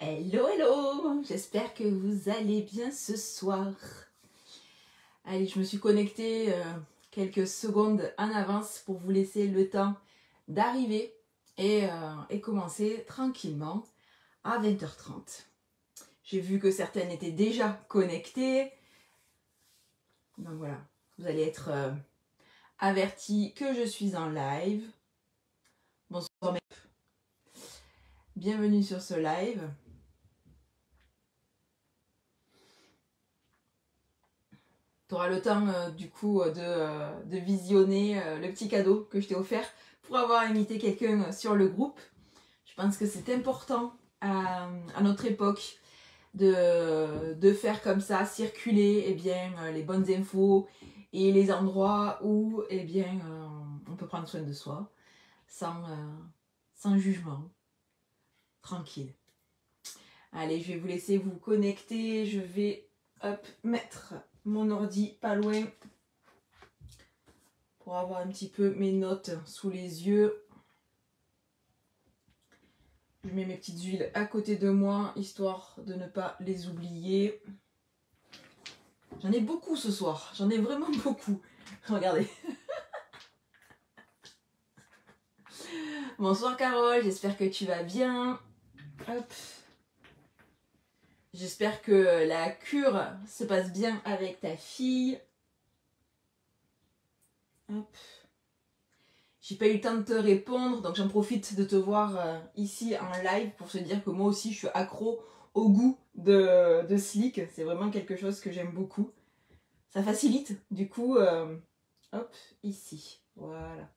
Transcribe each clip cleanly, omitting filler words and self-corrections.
Hello, hello! J'espère que vous allez bien ce soir. Allez, je me suis connectée quelques secondes en avance pour vous laisser le temps d'arriver et commencer tranquillement à 20h30. J'ai vu que certaines étaient déjà connectées. Donc voilà, vous allez être avertis que je suis en live. Bonsoir, bienvenue sur ce live. Tu auras le temps du coup de visionner le petit cadeau que je t'ai offert pour avoir invité quelqu'un sur le groupe. Je pense que c'est important à notre époque de faire comme ça, circuler les bonnes infos et les endroits où on peut prendre soin de soi sans jugement, tranquille. Allez, je vais vous laisser vous connecter, je vais mettre mon ordi pas loin pour avoir un petit peu mes notes sous les yeux. Je mets mes petites huiles à côté de moi, histoire de ne pas les oublier. J'en ai beaucoup ce soir, j'en ai vraiment beaucoup. Regardez. Bonsoir Carole, j'espère que tu vas bien. Hop. J'espère que la cure se passe bien avec ta fille. Hop. J'ai pas eu le temps de te répondre, donc j'en profite de te voir ici en live pour te dire que moi aussi je suis accro au goût de Slick. C'est vraiment quelque chose que j'aime beaucoup. Ça facilite, du coup, hop, ici, voilà.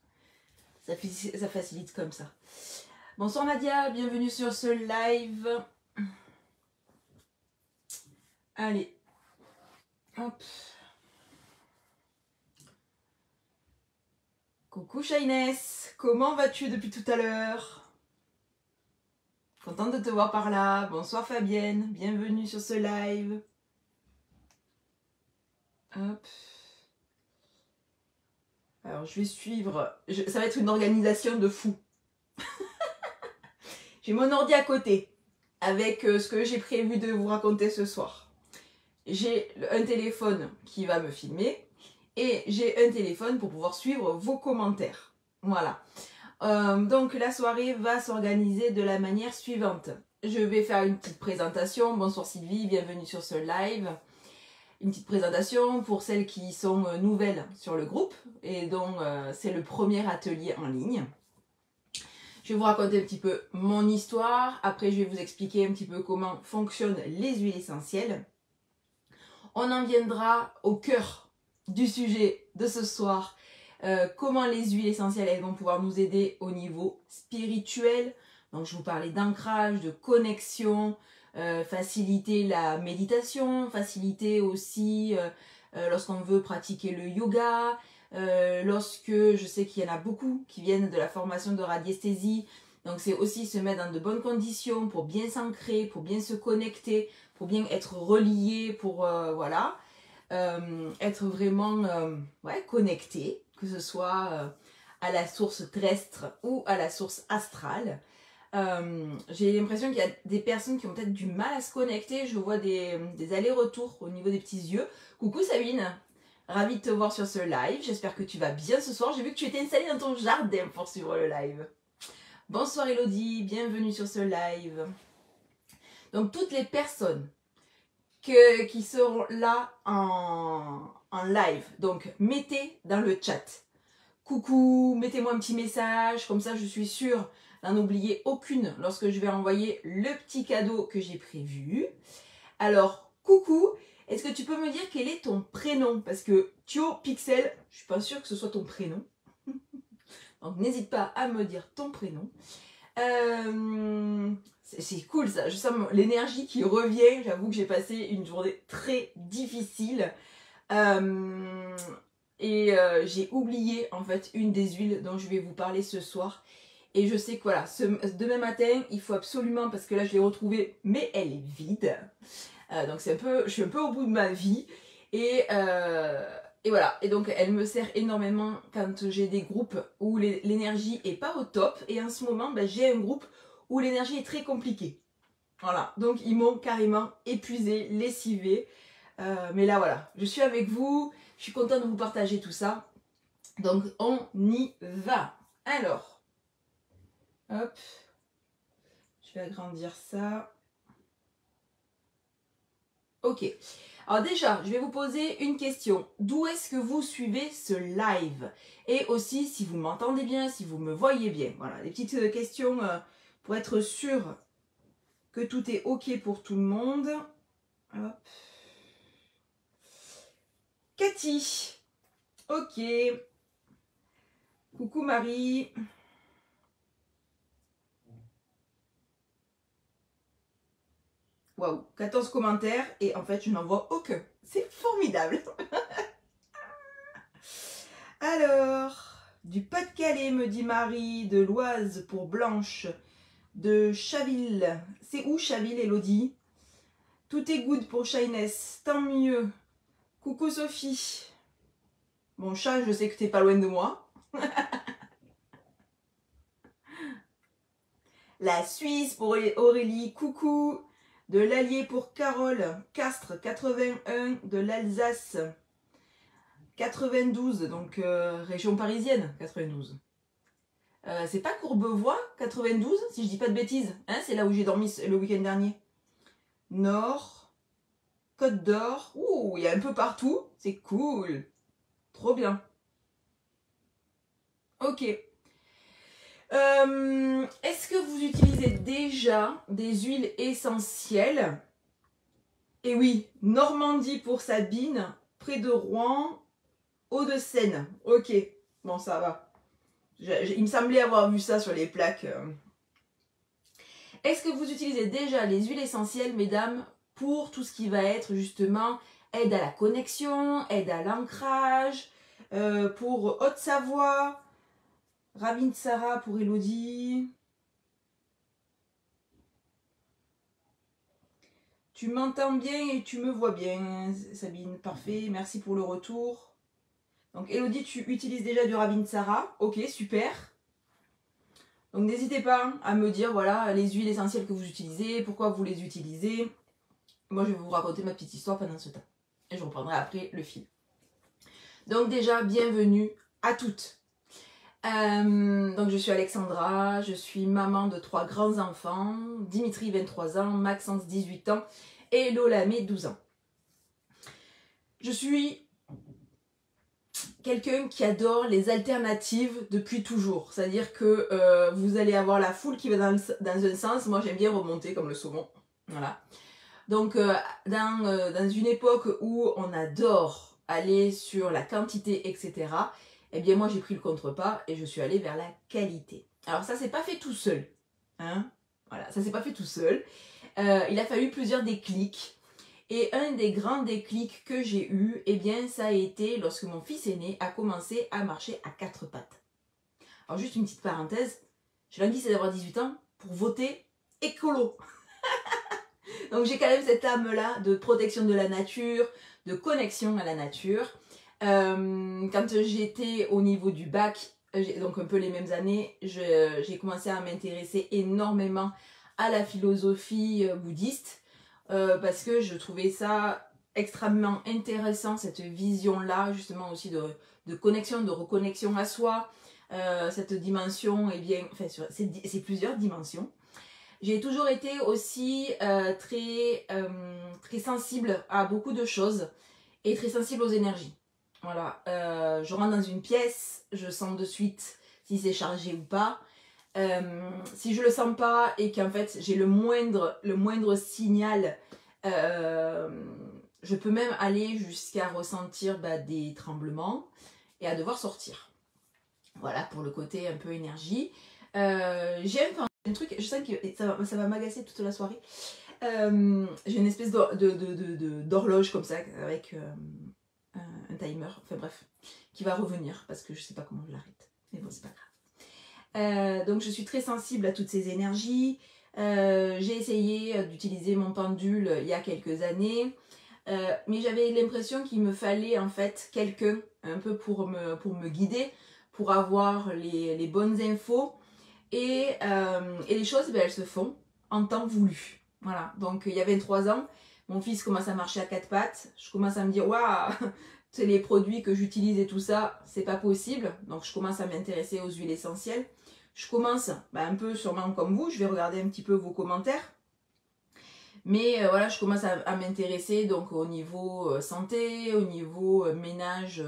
Ça facilite comme ça. Bonsoir Nadia, bienvenue sur ce live. Allez, hop. Coucou Shayness, comment vas-tu depuis tout à l'heure? Contente de te voir par là. Bonsoir Fabienne, bienvenue sur ce live. Hop. Alors je vais suivre, ça va être une organisation de fou. J'ai mon ordi à côté avec ce que j'ai prévu de vous raconter ce soir. J'ai un téléphone qui va me filmer et j'ai un téléphone pour pouvoir suivre vos commentaires. Voilà. Donc la soirée va s'organiser de la manière suivante. Je vais faire une petite présentation. Bonsoir Sylvie, bienvenue sur ce live. Une petite présentation pour celles qui sont nouvelles sur le groupe et dont c'est le premier atelier en ligne. Je vais vous raconter un petit peu mon histoire. Après, je vais vous expliquer un petit peu comment fonctionnent les huiles essentielles. On en viendra au cœur du sujet de ce soir. Comment les huiles essentielles elles vont pouvoir nous aider au niveau spirituel. Donc je vous parlais d'ancrage, de connexion, faciliter la méditation, faciliter aussi lorsqu'on veut pratiquer le yoga, lorsque je sais qu'il y en a beaucoup qui viennent de la formation de radiesthésie. Donc c'est aussi se mettre dans de bonnes conditions pour bien s'ancrer, pour bien se connecter, pour bien être relié, pour voilà, être vraiment connecté, que ce soit à la source terrestre ou à la source astrale. J'ai l'impression qu'il y a des personnes qui ont peut-être du mal à se connecter. Je vois des allers-retours au niveau des petits yeux. Coucou Sabine, ravie de te voir sur ce live. J'espère que tu vas bien ce soir. J'ai vu que tu étais installée dans ton jardin pour suivre le live. Bonsoir Elodie, bienvenue sur ce live. Donc toutes les personnes qui seront là en live, donc mettez dans le chat. Coucou, mettez-moi un petit message, comme ça je suis sûre d'en oublier aucune lorsque je vais envoyer le petit cadeau que j'ai prévu. Alors, coucou, est-ce que tu peux me dire quel est ton prénom? Parce que Thio Pixel, je suis pas sûre que ce soit ton prénom. Donc n'hésite pas à me dire ton prénom. C'est cool ça, je sens l'énergie qui revient. J'avoue que j'ai passé une journée très difficile. J'ai oublié en fait une des huiles dont je vais vous parler ce soir. Et je sais que voilà, demain matin, il faut absolument, parce que là je l'ai retrouvée, mais elle est vide. Donc je suis un peu au bout de ma vie. Et voilà, et donc elle me sert énormément quand j'ai des groupes où l'énergie est pas au top. Et en ce moment, j'ai un groupe où l'énergie est très compliquée. Voilà, donc ils m'ont carrément épuisé, lessivé. Mais là voilà, je suis avec vous, je suis contente de vous partager tout ça. Donc on y va. Alors, hop, je vais agrandir ça. Ok, alors déjà, je vais vous poser une question. D'où est-ce que vous suivez ce live? Et aussi, si vous m'entendez bien, si vous me voyez bien. Voilà, des petites questions pour être sûr que tout est ok pour tout le monde. Hop. Cathy. Ok. Coucou Marie. Waouh, 14 commentaires et en fait je n'en vois aucun. C'est formidable. Alors, du Pas-de-Calais me dit Marie, de l'Oise pour Blanche, de Chaville. C'est où Chaville, Elodie? Tout est good pour Shyness, tant mieux. Coucou Sophie. Bon chat, je sais que t'es pas loin de moi. La Suisse pour Aurélie, coucou. De l'Allier pour Carole, Castres 81, de l'Alsace 92, donc région parisienne 92. C'est pas Courbevoie 92, si je dis pas de bêtises, hein, c'est là où j'ai dormi le week-end dernier. Nord, Côte d'Or, ouh, il y a un peu partout, c'est cool, trop bien. Ok. Est-ce que vous utilisez déjà des huiles essentielles? Et oui, Normandie pour Sabine, près de Rouen, Hauts-de-Seine. Ok, bon ça va. Il me semblait avoir vu ça sur les plaques. Est-ce que vous utilisez déjà les huiles essentielles, mesdames, pour tout ce qui va être justement aide à la connexion, aide à l'ancrage, pour Haute-Savoie, Ravinsara pour Elodie. Tu m'entends bien et tu me vois bien, Sabine. Parfait, merci pour le retour. Donc Elodie, tu utilises déjà du Ravinsara. Ok, super. Donc n'hésitez pas à me dire voilà les huiles essentielles que vous utilisez, pourquoi vous les utilisez. Moi je vais vous raconter ma petite histoire pendant ce temps. Et je reprendrai après le fil. Donc déjà, bienvenue à toutes. Donc je suis Alexandra, je suis maman de 3 grands enfants, Dimitri 23 ans, Maxence 18 ans et Lolamé 12 ans. Je suis quelqu'un qui adore les alternatives depuis toujours. C'est-à-dire que vous allez avoir la foule qui va dans un sens. Moi, j'aime bien remonter comme le saumon. Voilà. Donc, dans une époque où on adore aller sur la quantité, etc., eh bien, moi, j'ai pris le contre-pas et je suis allée vers la qualité. Alors, ça s'est pas fait tout seul. Hein, voilà, ça s'est pas fait tout seul. Il a fallu plusieurs déclics. Et un des grands déclics que j'ai eu, eh bien, ça a été lorsque mon fils aîné a commencé à marcher à 4 pattes. Alors, juste une petite parenthèse, j'ai l'envie c'est d'avoir 18 ans pour voter écolo. Donc, j'ai quand même cette âme-là de protection de la nature, de connexion à la nature. Quand j'étais au niveau du bac, donc un peu les mêmes années, j'ai commencé à m'intéresser énormément à la philosophie bouddhiste. Parce que je trouvais ça extrêmement intéressant, cette vision-là, justement aussi de connexion, de reconnexion à soi, cette dimension, eh bien, enfin, c'est plusieurs dimensions. J'ai toujours été aussi très sensible à beaucoup de choses et très sensible aux énergies. Voilà, je rentre dans une pièce, je sens de suite si c'est chargé ou pas. Si je le sens pas et qu'en fait j'ai le moindre signal, je peux même aller jusqu'à ressentir des tremblements et à devoir sortir. Voilà pour le côté un peu énergie. J'ai un truc, je sens que ça va m'agacer toute la soirée. J'ai une espèce d'horloge comme ça avec un timer, enfin bref, qui va revenir parce que je sais pas comment je l'arrête. Mais bon, c'est pas grave. Donc je suis très sensible à toutes ces énergies. J'ai essayé d'utiliser mon pendule il y a quelques années, mais j'avais l'impression qu'il me fallait en fait quelqu'un un peu pour me guider, pour avoir les bonnes infos et les choses elles se font en temps voulu. Voilà, donc il y a 23 ans, mon fils commence à marcher à quatre pattes. Je commence à me dire, waouh, c'est les produits que j'utilise et tout ça, c'est pas possible. Donc je commence à m'intéresser aux huiles essentielles. Je commence un peu sûrement comme vous, je vais regarder un petit peu vos commentaires. Mais voilà, je commence à m'intéresser donc au niveau santé, au niveau ménage,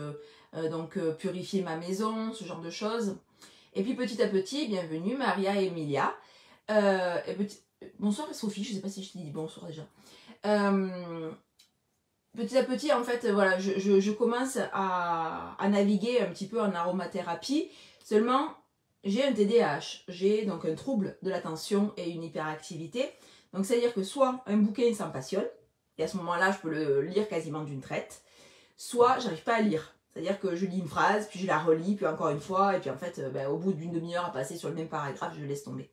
donc purifier ma maison, ce genre de choses. Et puis petit à petit, bienvenue Maria et Emilia. Bonsoir Sophie, je ne sais pas si je te dis bonsoir déjà. Petit à petit, en fait, voilà, je commence à naviguer un petit peu en aromathérapie. Seulement, j'ai un TDAH, j'ai donc un trouble de l'attention et une hyperactivité. Donc, c'est-à-dire que soit un bouquin, ça me passionne, et à ce moment-là, je peux le lire quasiment d'une traite, soit j'arrive pas à lire. C'est-à-dire que je lis une phrase, puis je la relis, puis encore une fois, et puis en fait, au bout d'une demi-heure à passer sur le même paragraphe, je laisse tomber.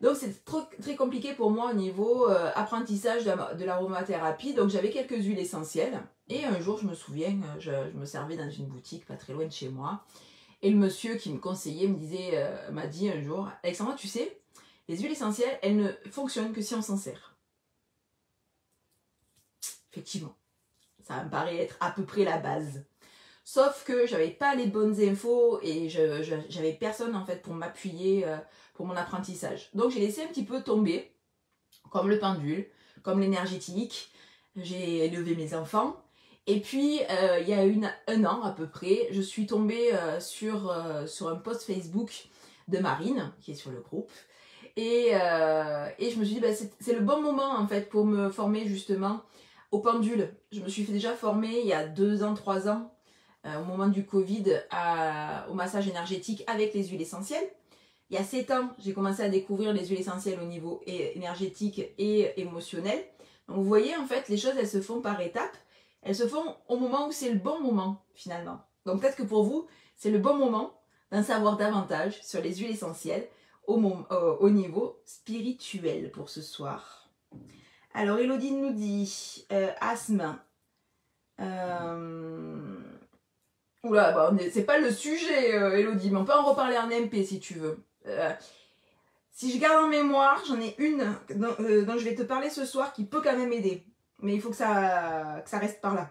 Donc c'est très compliqué pour moi au niveau apprentissage de l'aromathérapie. Donc j'avais quelques huiles essentielles. Et un jour, je me souviens, je me servais dans une boutique pas très loin de chez moi. Et le monsieur qui me conseillait m'a dit un jour, Alexandra, tu sais, les huiles essentielles, elles ne fonctionnent que si on s'en sert. Effectivement, ça me paraît être à peu près la base. Sauf que j'avais pas les bonnes infos et j'avais personne en fait pour m'appuyer pour mon apprentissage. Donc j'ai laissé un petit peu tomber, comme le pendule, comme l'énergétique. J'ai élevé mes enfants. Et puis il y a un an à peu près, je suis tombée sur un post Facebook de Marine, qui est sur le groupe. Et je me suis dit, c'est le bon moment en fait pour me former justement au pendule. Je me suis déjà formée il y a 2 ans, 3 ans. Au moment du Covid au massage énergétique avec les huiles essentielles. Il y a 7 ans, j'ai commencé à découvrir les huiles essentielles au niveau énergétique et émotionnel. Donc vous voyez, en fait, les choses, elles se font par étapes. Elles se font au moment où c'est le bon moment, finalement. Donc peut-être que pour vous, c'est le bon moment d'en savoir davantage sur les huiles essentielles au niveau spirituel pour ce soir. Alors, Elodie nous dit asthme. Oula, c'est pas le sujet, Elodie, mais on peut en reparler en MP si tu veux. Si je garde en mémoire, j'en ai une dont je vais te parler ce soir qui peut quand même aider. Mais il faut que ça reste par là.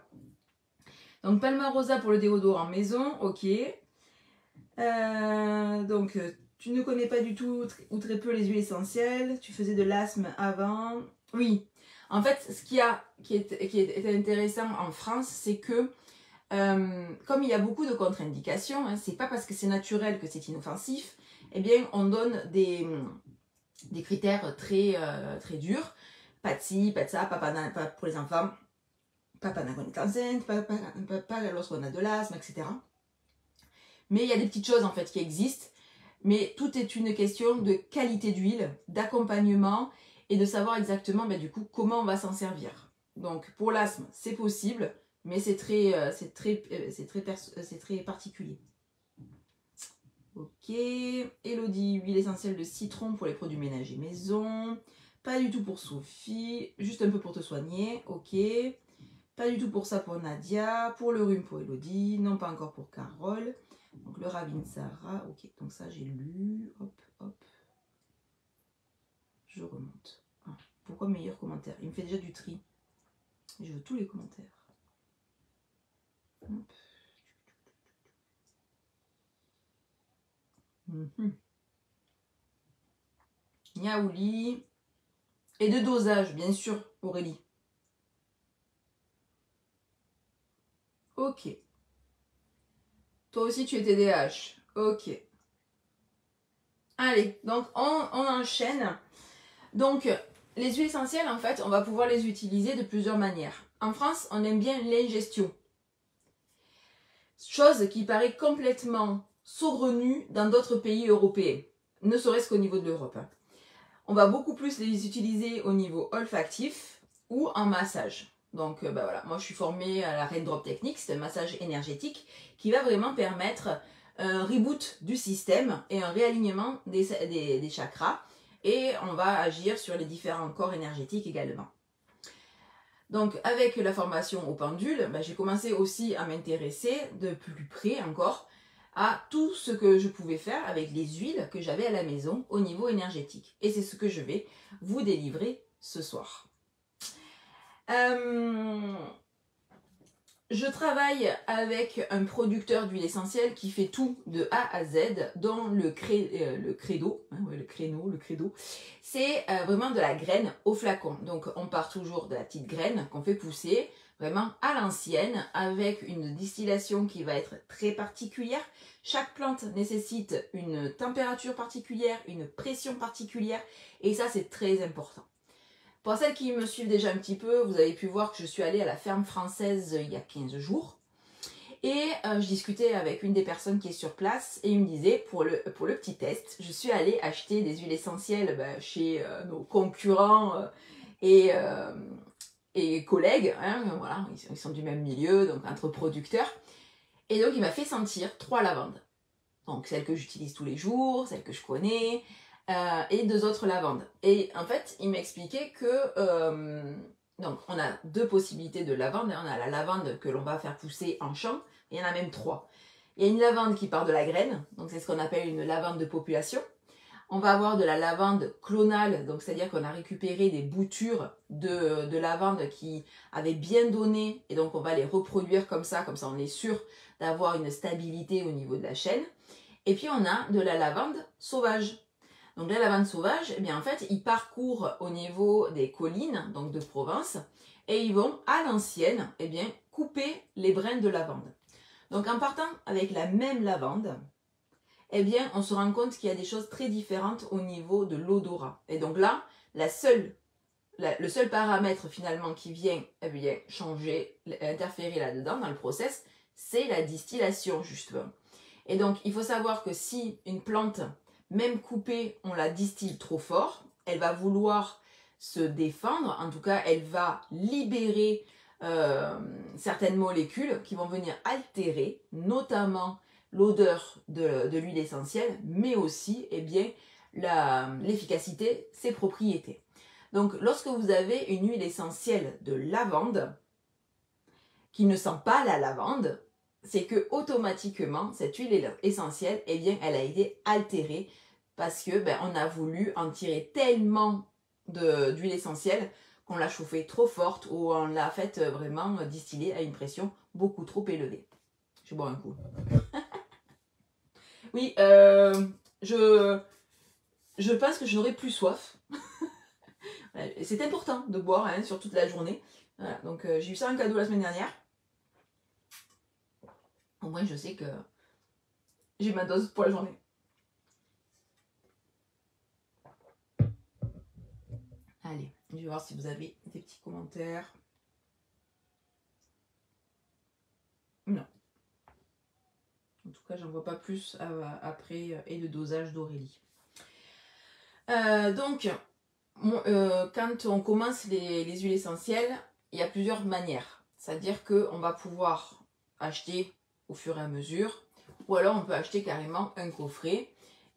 Donc, Palmarosa pour le déodorant maison, ok. Donc, tu ne connais pas du tout ou très peu les huiles essentielles. Tu faisais de l'asthme avant. Oui. En fait, ce qui est intéressant en France, c'est que comme il y a beaucoup de contre-indications, c'est pas parce que c'est naturel que c'est inoffensif, eh bien on donne des critères très durs. Pas de ci, pas de ça, pas pour les enfants, pas quand on est enceinte, pas lorsqu'on a de l'asthme, etc. Mais il y a des petites choses en fait qui existent, mais tout est une question de qualité d'huile, d'accompagnement et de savoir exactement du coup comment on va s'en servir. Donc pour l'asthme, c'est possible. Mais c'est très particulier. Ok. Elodie, huile essentielle de citron pour les produits ménagers maison. Pas du tout pour Sophie. Juste un peu pour te soigner. Ok. Pas du tout pour ça pour Nadia. Pour le rhume pour Elodie. Non, pas encore pour Carole. Donc le Ravinsara. Ok. Donc ça, j'ai lu. Hop, hop. Je remonte. Ah, pourquoi meilleur commentaire? Il me fait déjà du tri. Je veux tous les commentaires. Niaouli. Et de dosage, bien sûr, Aurélie. Ok. Toi aussi, tu es TDAH. Ok. Allez, donc on enchaîne. Donc, les huiles essentielles, en fait, on va pouvoir les utiliser de plusieurs manières. En France, on aime bien l'ingestion. Chose qui paraît complètement saugrenue dans d'autres pays européens. Ne serait-ce qu'au niveau de l'Europe. On va beaucoup plus les utiliser au niveau olfactif ou en massage. Donc voilà, moi je suis formée à la Raindrop Technique, c'est un massage énergétique qui va vraiment permettre un reboot du système et un réalignement des chakras. Et on va agir sur les différents corps énergétiques également. Donc avec la formation au pendule, j'ai commencé aussi à m'intéresser de plus près encore à tout ce que je pouvais faire avec les huiles que j'avais à la maison au niveau énergétique. Et c'est ce que je vais vous délivrer ce soir. Je travaille avec un producteur d'huile essentielle qui fait tout de A à Z, dont le credo, c'est vraiment de la graine au flacon. Donc on part toujours de la petite graine qu'on fait pousser, vraiment à l'ancienne, avec une distillation qui va être très particulière. Chaque plante nécessite une température particulière, une pression particulière, et ça c'est très important. Pour celles qui me suivent déjà un petit peu, vous avez pu voir que je suis allée à la ferme française il y a 15 jours. Et je discutais avec une des personnes qui est sur place et il me disait, pour le petit test, je suis allée acheter des huiles essentielles chez nos concurrents et collègues. Hein, voilà, ils sont du même milieu, donc entre producteurs. Et donc il m'a fait sentir 3 lavandes. Donc celles que j'utilise tous les jours, celles que je connais... et 2 autres lavandes. Et en fait, il m'expliquait que donc on a 2 possibilités de lavande. On a la lavande que l'on va faire pousser en champ, et il y en a même 3. Il y a une lavande qui part de la graine, donc c'est ce qu'on appelle une lavande de population. On va avoir de la lavande clonale, donc c'est-à-dire qu'on a récupéré des boutures de lavande qui avaient bien donné, et donc on va les reproduire comme ça on est sûr d'avoir une stabilité au niveau de la chaîne. Et puis on a de la lavande sauvage. Donc la lavande sauvage, eh bien en fait, ils parcourent au niveau des collines, donc de Provence, et ils vont à l'ancienne, eh bien, couper les brins de lavande. Donc en partant avec la même lavande, eh bien, on se rend compte qu'il y a des choses très différentes au niveau de l'odorat. Et donc là, le seul paramètre finalement qui vient, eh bien, changer, interférer là-dedans dans le process, c'est la distillation justement. Et donc il faut savoir que si une plante, même coupée, on la distille trop fort, elle va vouloir se défendre, en tout cas elle va libérer certaines molécules qui vont venir altérer, notamment l'odeur de l'huile essentielle, mais aussi eh bien, l'efficacité, ses propriétés. Donc lorsque vous avez une huile essentielle de lavande, qui ne sent pas la lavande, c'est que automatiquement cette huile essentielle, eh bien, elle a été altérée parce que on a voulu en tirer tellement d'huile essentielle qu'on l'a chauffée trop forte ou on l'a fait vraiment distiller à une pression beaucoup trop élevée. Je bois un coup. Oui, je pense que j'aurai plus soif. C'est important de boire sur toute la journée. Voilà, donc j'ai eu ça en cadeau la semaine dernière. Au moins, je sais que j'ai ma dose pour la journée. Allez, je vais voir si vous avez des petits commentaires. Non. En tout cas, j'en vois pas plus après et le dosage d'Aurélie. Donc, quand on commence les huiles essentielles, il y a plusieurs manières. C'est-à-dire qu'on va pouvoir acheter au fur et à mesure, ou alors on peut acheter carrément un coffret.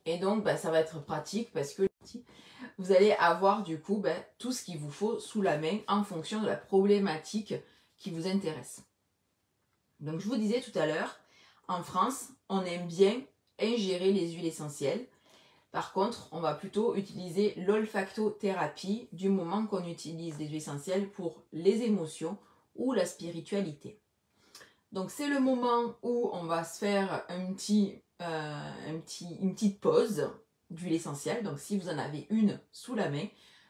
Et donc, ça va être pratique parce que vous allez avoir du coup tout ce qu'il vous faut sous la main en fonction de la problématique qui vous intéresse. Donc, je vous disais tout à l'heure, en France, on aime bien ingérer les huiles essentielles. Par contre, on va plutôt utiliser l'olfactothérapie du moment qu'on utilise les huiles essentielles pour les émotions ou la spiritualité. Donc c'est le moment où on va se faire une petite pause d'huile essentielle. Donc si vous en avez une sous la main,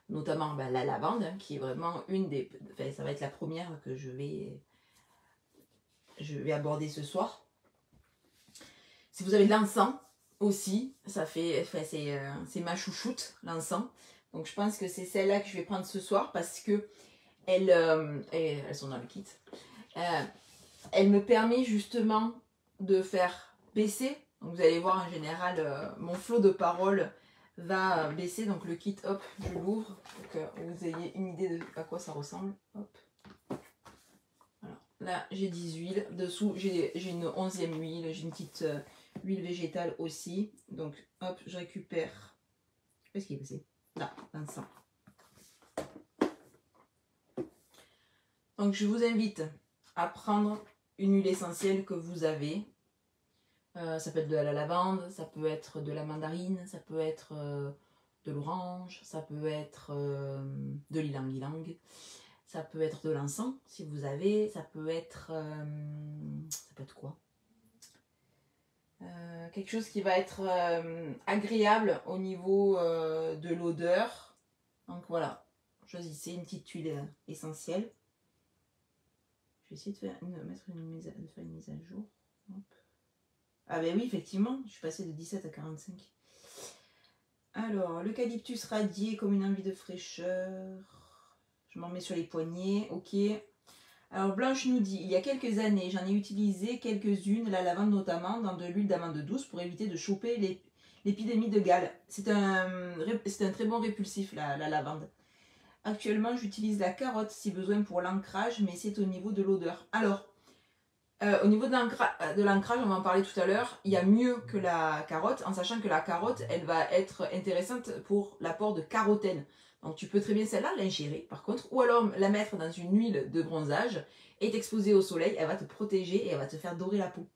notamment la lavande, qui est vraiment une des... Enfin, ça va être la première que je vais aborder ce soir. Si vous avez de l'encens aussi, ça fait, c'est ma chouchoute, l'encens. Donc je pense que c'est celle-là que je vais prendre ce soir parce que elles sont dans le kit. Elle me permet justement de faire baisser. Donc vous allez voir en général, mon flot de parole va baisser. Donc le kit, hop, je l'ouvre pour que vous ayez une idée de à quoi ça ressemble. Hop. Alors, là, j'ai 10 huiles. Dessous, j'ai une 11e huile. J'ai une petite huile végétale aussi. Donc, hop, je récupère. Où est-ce qu'il est passé? Là, l'encens. Donc, je vous invite à prendre une huile essentielle que vous avez. Ça peut être de la lavande, ça peut être de la mandarine, ça peut être de l'orange, ça peut être de l'ylang-ylang, ça peut être de l'encens si vous avez, ça peut être quoi? Quelque chose qui va être agréable au niveau de l'odeur. Donc voilà, choisissez une petite huile essentielle. Je vais essayer de faire une mise à jour. Hop. Ah ben oui, effectivement, je suis passée de 17 à 45. Alors, l'eucalyptus radié comme une envie de fraîcheur. Je m'en mets sur les poignets, ok. Alors Blanche nous dit, il y a quelques années, j'en ai utilisé quelques-unes, la lavande notamment, dans de l'huile d'amande douce pour éviter de choper l'épidémie de gale. C'est un très bon répulsif, la lavande. Actuellement, j'utilise la carotte si besoin pour l'ancrage, mais c'est au niveau de l'odeur. Alors, au niveau de l'ancrage, on va en parler tout à l'heure, il y a mieux que la carotte, en sachant que la carotte, elle va être intéressante pour l'apport de carotène. Donc tu peux très bien celle-là l'ingérer par contre, ou alors la mettre dans une huile de bronzage et t'exposer au soleil, elle va te protéger et elle va te faire dorer la peau.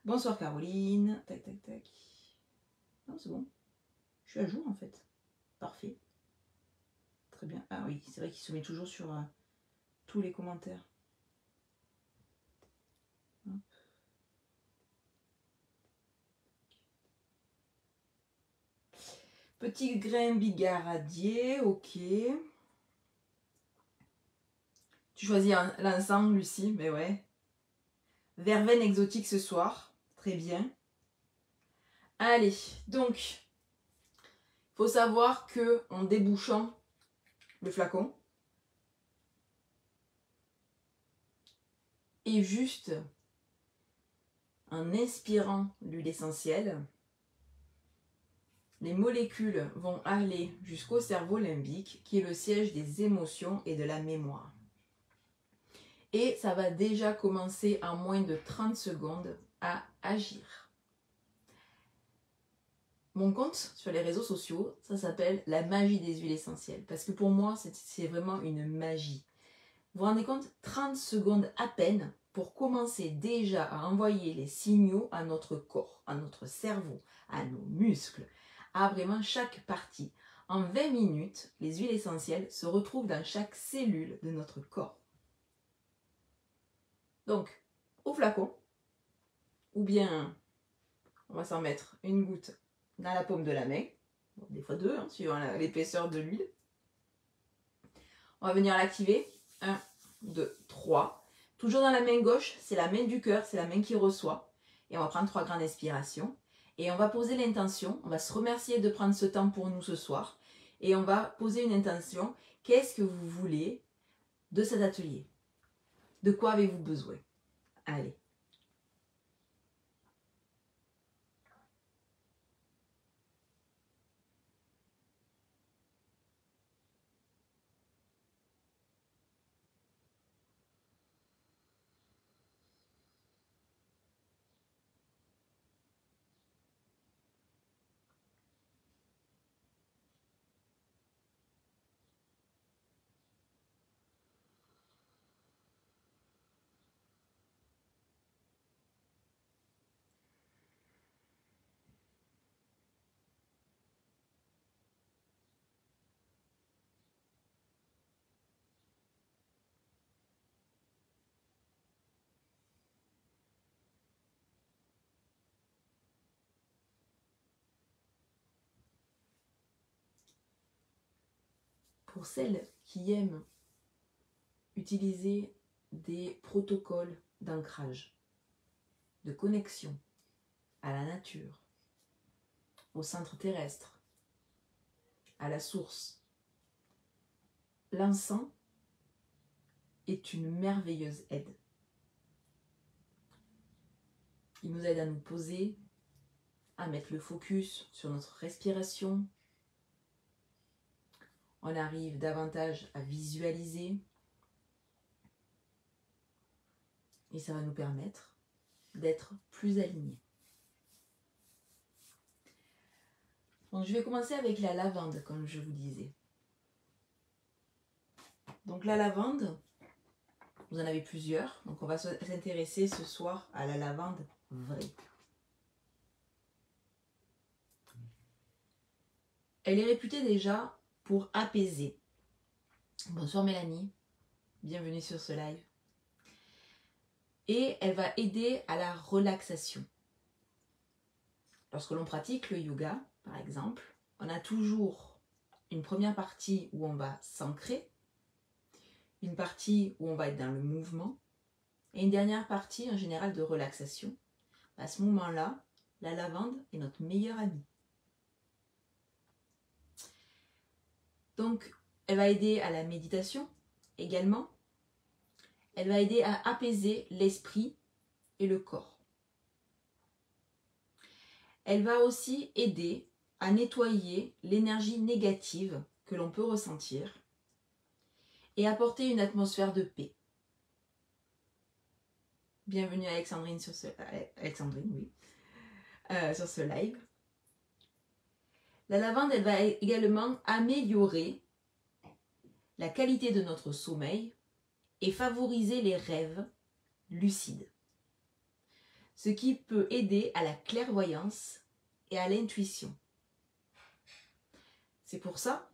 Bonsoir Caroline, tac tac tac. Non c'est bon, je suis à jour en fait, parfait. Très bien, ah oui c'est vrai qu'il se met toujours sur tous les commentaires. Hop. Petit grain bigaradier, ok. Tu choisis l'encens, Lucie, mais ouais. Verveine exotique ce soir, très bien. Allez, donc, il faut savoir que en débouchant le flacon, et juste en inspirant l'huile essentielle, les molécules vont aller jusqu'au cerveau limbique, qui est le siège des émotions et de la mémoire. Et ça va déjà commencer en moins de 30 secondes à agir. Mon compte sur les réseaux sociaux, ça s'appelle la magie des huiles essentielles. Parce que pour moi, c'est vraiment une magie. Vous vous rendez compte, 30 secondes à peine pour commencer déjà à envoyer les signaux à notre corps, à notre cerveau, à nos muscles, à vraiment chaque partie. En 20 minutes, les huiles essentielles se retrouvent dans chaque cellule de notre corps. Donc, au flacon, ou bien on va s'en mettre une goutte dans la paume de la main, des fois deux, suivant l'épaisseur de l'huile. On va venir l'activer. 1, 2, 3. Toujours dans la main gauche, c'est la main du cœur, c'est la main qui reçoit. Et on va prendre 3 grandes inspirations. Et on va poser l'intention, on va se remercier de prendre ce temps pour nous ce soir. Et on va poser une intention. Qu'est-ce que vous voulez de cet atelier? De quoi avez-vous besoin? Allez. Pour celles qui aiment utiliser des protocoles d'ancrage, de connexion à la nature, au centre terrestre, à la source, l'encens est une merveilleuse aide. Il nous aide à nous poser, à mettre le focus sur notre respiration. On arrive davantage à visualiser. Et ça va nous permettre d'être plus alignés. Donc je vais commencer avec la lavande, comme je vous disais. Donc la lavande, vous en avez plusieurs. Donc on va s'intéresser ce soir à la lavande vraie. Elle est réputée déjà pour apaiser. Bonsoir Mélanie, bienvenue sur ce live. Et elle va aider à la relaxation. Lorsque l'on pratique le yoga, par exemple, on a toujours une première partie où on va s'ancrer, une partie où on va être dans le mouvement, et une dernière partie en général de relaxation. À ce moment-là, la lavande est notre meilleure amie. Donc, elle va aider à la méditation également. Elle va aider à apaiser l'esprit et le corps. Elle va aussi aider à nettoyer l'énergie négative que l'on peut ressentir et apporter une atmosphère de paix. Bienvenue Alexandrine sur ce live. La lavande, elle va également améliorer la qualité de notre sommeil et favoriser les rêves lucides. Ce qui peut aider à la clairvoyance et à l'intuition. C'est pour ça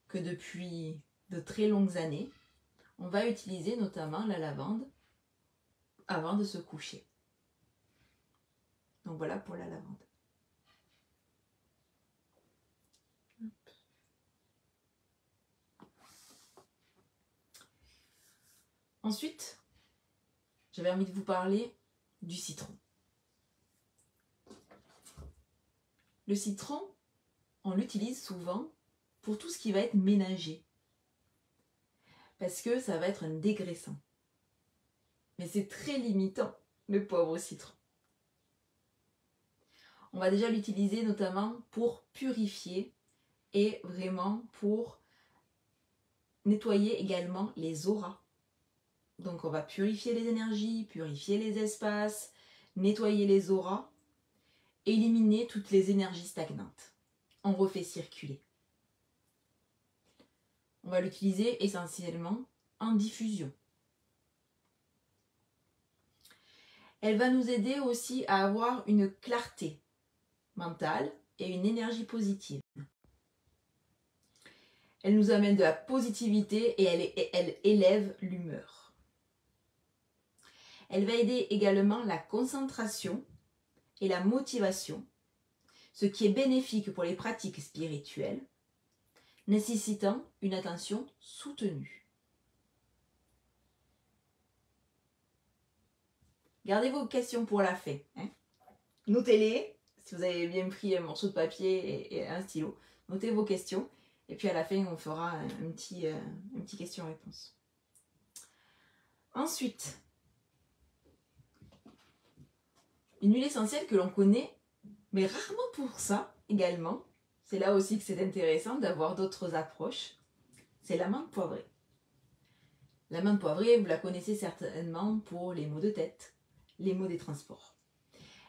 que depuis de très longues années, on va utiliser notamment la lavande avant de se coucher. Donc voilà pour la lavande. Ensuite, j'avais envie de vous parler du citron. Le citron, on l'utilise souvent pour tout ce qui va être ménager. Parce que ça va être un dégraissant. Mais c'est très limitant, le poivre au citron. On va déjà l'utiliser notamment pour purifier et vraiment pour nettoyer également les auras. Donc on va purifier les énergies, purifier les espaces, nettoyer les auras, éliminer toutes les énergies stagnantes. On refait circuler. On va l'utiliser essentiellement en diffusion. Elle va nous aider aussi à avoir une clarté mentale et une énergie positive. Elle nous amène de la positivité et elle élève l'humeur. Elle va aider également la concentration et la motivation, ce qui est bénéfique pour les pratiques spirituelles, nécessitant une attention soutenue. Gardez vos questions pour la fin. Notez-les, si vous avez bien pris un morceau de papier et un stylo. Notez vos questions et puis à la fin, on fera un petit question-réponse. Ensuite, une huile essentielle que l'on connaît, mais rarement pour ça également. C'est là aussi que c'est intéressant d'avoir d'autres approches. C'est l'amande poivrée. L'amande poivrée, vous la connaissez certainement pour les maux de tête, les maux des transports.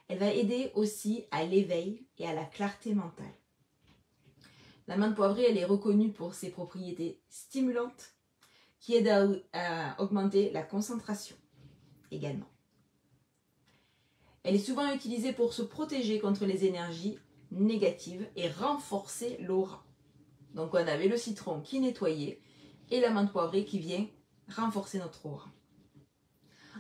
Elle va aider aussi à l'éveil et à la clarté mentale. L'amande poivrée, elle est reconnue pour ses propriétés stimulantes qui aident à augmenter la concentration également. Elle est souvent utilisée pour se protéger contre les énergies négatives et renforcer l'aura. Donc on avait le citron qui nettoyait et l'amande poivrée qui vient renforcer notre aura.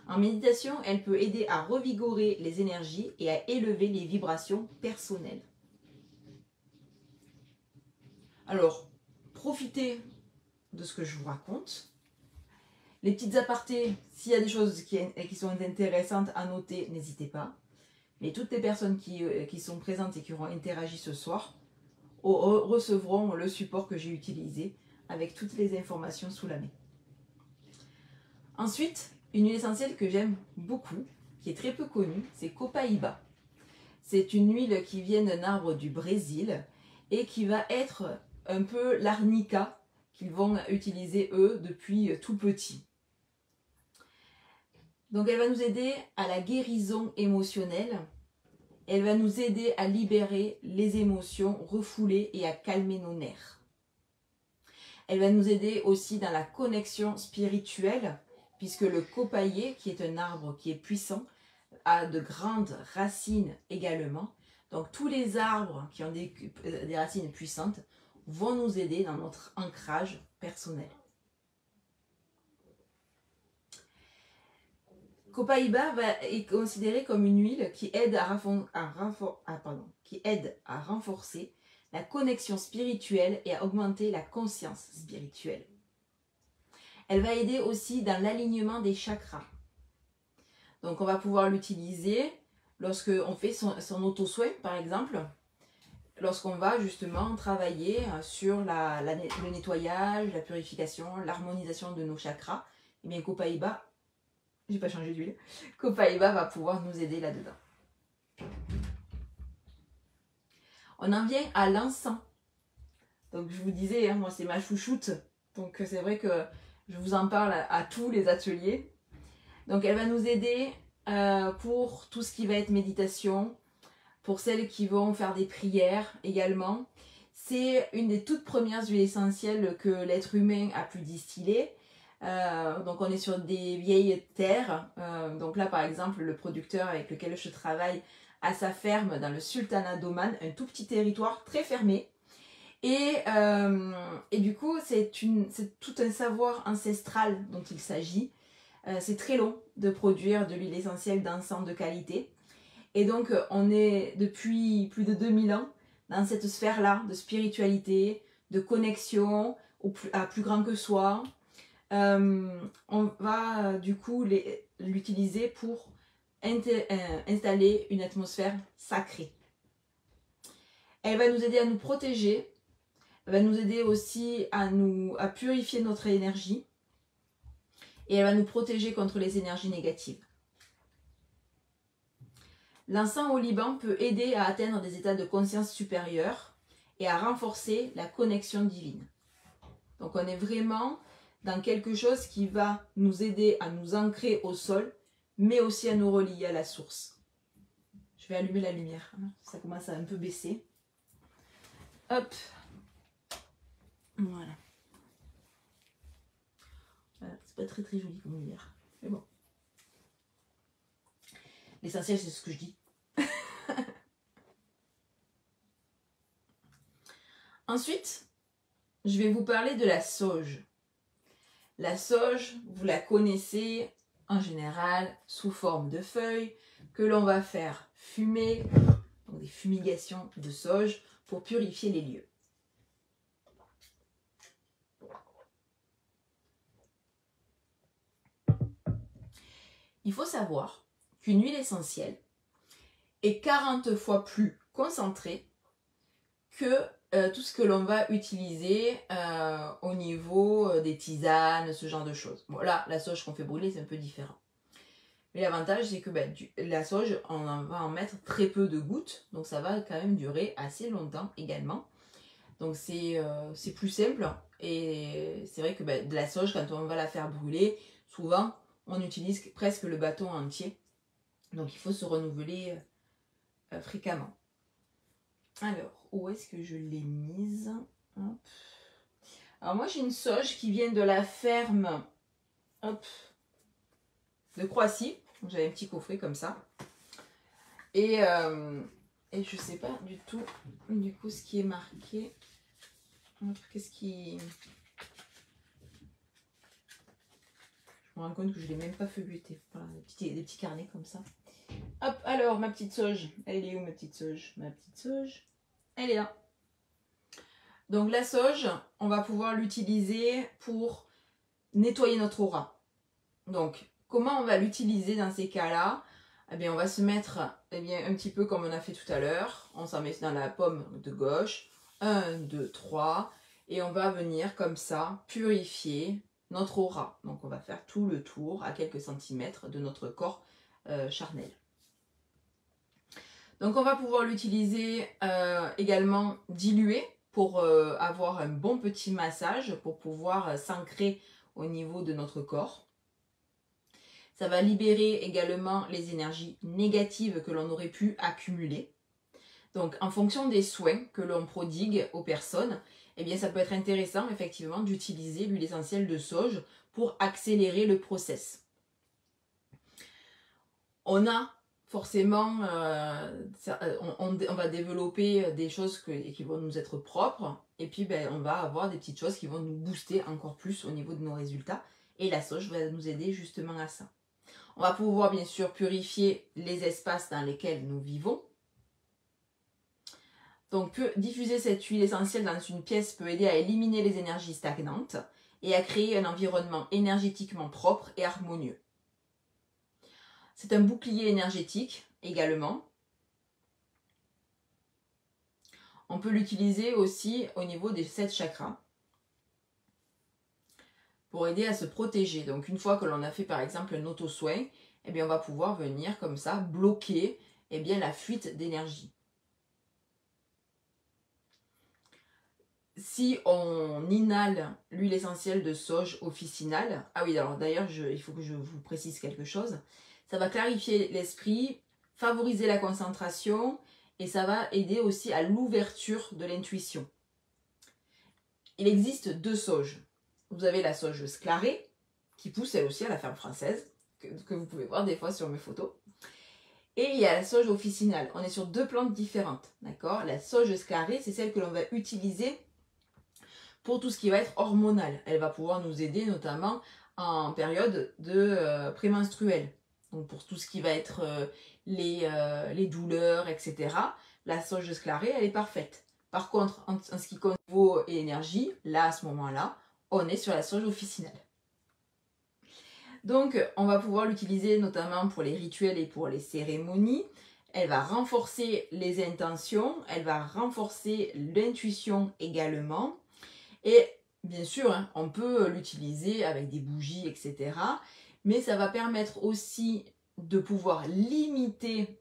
En méditation, elle peut aider à revigorer les énergies et à élever les vibrations personnelles. Alors, profitez de ce que je vous raconte. Les petites apartés, s'il y a des choses qui sont intéressantes à noter, n'hésitez pas. Mais toutes les personnes qui sont présentes et qui auront interagi ce soir recevront le support que j'ai utilisé avec toutes les informations sous la main. Ensuite, une huile essentielle que j'aime beaucoup, qui est très peu connue, c'est Copaíba. C'est une huile qui vient d'un arbre du Brésil et qui va être un peu l'arnica qu'ils vont utiliser eux depuis tout petit. Donc elle va nous aider à la guérison émotionnelle, elle va nous aider à libérer les émotions refoulées et à calmer nos nerfs. Elle va nous aider aussi dans la connexion spirituelle, puisque le copailler, qui est un arbre qui est puissant, a de grandes racines également. Donc tous les arbres qui ont des racines puissantes vont nous aider dans notre ancrage personnel. Copaiba est considéré comme une huile qui aide à renforcer la connexion spirituelle et à augmenter la conscience spirituelle. Elle va aider aussi dans l'alignement des chakras. Donc on va pouvoir l'utiliser lorsque on fait son auto-soin par exemple, lorsqu'on va justement travailler sur le nettoyage, la purification, l'harmonisation de nos chakras. Et bien Copaiba, j'ai pas changé d'huile, Copaiba va pouvoir nous aider là-dedans. On en vient à l'encens. Donc je vous disais, hein, moi c'est ma chouchoute, donc c'est vrai que je vous en parle à tous les ateliers. Donc elle va nous aider pour tout ce qui va être méditation, pour celles qui vont faire des prières également. C'est une des toutes premières huiles essentielles que l'être humain a pu distiller. Donc on est sur des vieilles terres. Donc là par exemple le producteur avec lequel je travaille a sa ferme dans le sultanat d'Oman, un tout petit territoire très fermé. Et du coup c'est tout un savoir ancestral dont il s'agit. C'est très long de produire de l'huile essentielle d'encens de qualité. Et donc on est depuis plus de 2000 ans dans cette sphère-là de spiritualité, de connexion à plus grand que soi. On va du coup l'utiliser pour installer une atmosphère sacrée. Elle va nous aider à nous protéger. Elle va nous aider aussi à purifier notre énergie. Et elle va nous protéger contre les énergies négatives. L'encens au Liban peut aider à atteindre des états de conscience supérieurs et à renforcer la connexion divine. Donc on est vraiment dans quelque chose qui va nous aider à nous ancrer au sol, mais aussi à nous relier à la source. Je vais allumer la lumière, hein. Ça commence à un peu baisser. Hop. Voilà. Voilà, c'est pas très très joli comme lumière, mais bon. L'essentiel c'est ce que je dis. Ensuite, je vais vous parler de la sauge. La sauge, vous la connaissez en général sous forme de feuilles que l'on va faire fumer, donc des fumigations de sauge pour purifier les lieux. Il faut savoir qu'une huile essentielle est 40 fois plus concentrée que tout ce que l'on va utiliser au niveau des tisanes, ce genre de choses. Bon là, la sauge qu'on fait brûler, c'est un peu différent. Mais l'avantage, c'est que la sauge, on va en mettre très peu de gouttes, donc ça va quand même durer assez longtemps également. Donc c'est plus simple, et c'est vrai que de la sauge, quand on va la faire brûler, souvent on utilise presque le bâton entier. Donc il faut se renouveler fréquemment. Alors, où est-ce que je l'ai mise? Hop. Alors moi j'ai une sauge qui vient de la ferme de Croatie. J'avais un petit coffret comme ça. Et je sais pas du tout du coup ce qui est marqué. Qu'est-ce qui... Je me rends compte que je ne l'ai même pas feuilleté. Voilà, des petits carnets comme ça. Hop, alors ma petite sauge. Elle est où ma petite sauge? Ma petite sauge, elle est là. Donc la sauge, on va pouvoir l'utiliser pour nettoyer notre aura. Donc comment on va l'utiliser dans ces cas-là? Eh bien, on va se mettre un petit peu comme on a fait tout à l'heure. On s'en met dans la paume de gauche. 1, 2, 3. Et on va venir comme ça purifier notre aura. Donc on va faire tout le tour à quelques centimètres de notre corps charnel. Donc on va pouvoir l'utiliser également dilué pour avoir un bon petit massage, pour pouvoir s'ancrer au niveau de notre corps. Ça va libérer également les énergies négatives que l'on aurait pu accumuler. Donc en fonction des soins que l'on prodigue aux personnes, eh bien ça peut être intéressant effectivement d'utiliser l'huile essentielle de sauge pour accélérer le process. On a forcément, on va développer des choses qui vont nous être propres. Et puis, ben, on va avoir des petites choses qui vont nous booster encore plus au niveau de nos résultats. Et la sauge va nous aider justement à ça. On va pouvoir bien sûr purifier les espaces dans lesquels nous vivons. Donc, diffuser cette huile essentielle dans une pièce peut aider à éliminer les énergies stagnantes et à créer un environnement énergétiquement propre et harmonieux. C'est un bouclier énergétique également. On peut l'utiliser aussi au niveau des 7 chakras pour aider à se protéger. Donc, une fois que l'on a fait par exemple un auto-soin, eh bien, on va pouvoir venir comme ça bloquer la fuite d'énergie. Si on inhale l'huile essentielle de sauge officinale, ah oui, alors d'ailleurs, il faut que je vous précise quelque chose, ça va clarifier l'esprit, favoriser la concentration et ça va aider aussi à l'ouverture de l'intuition. Il existe 2 sauges. Vous avez la sauge sclarée, qui pousse elle aussi à la ferme française, que vous pouvez voir des fois sur mes photos. Et il y a la sauge officinale. On est sur 2 plantes différentes, d'accord? La sauge sclarée, c'est celle que l'on va utiliser pour tout ce qui va être hormonal. Elle va pouvoir nous aider notamment en période de prémenstruelle. Donc pour tout ce qui va être les douleurs, etc. La sauge sclarée, elle est parfaite. Par contre, en ce qui compte niveau et énergie, là, à ce moment-là, on est sur la sauge officinale. Donc, on va pouvoir l'utiliser notamment pour les rituels et pour les cérémonies. Elle va renforcer les intentions, elle va renforcer l'intuition également. Et bien sûr, hein, on peut l'utiliser avec des bougies, etc. Mais ça va permettre aussi de pouvoir limiter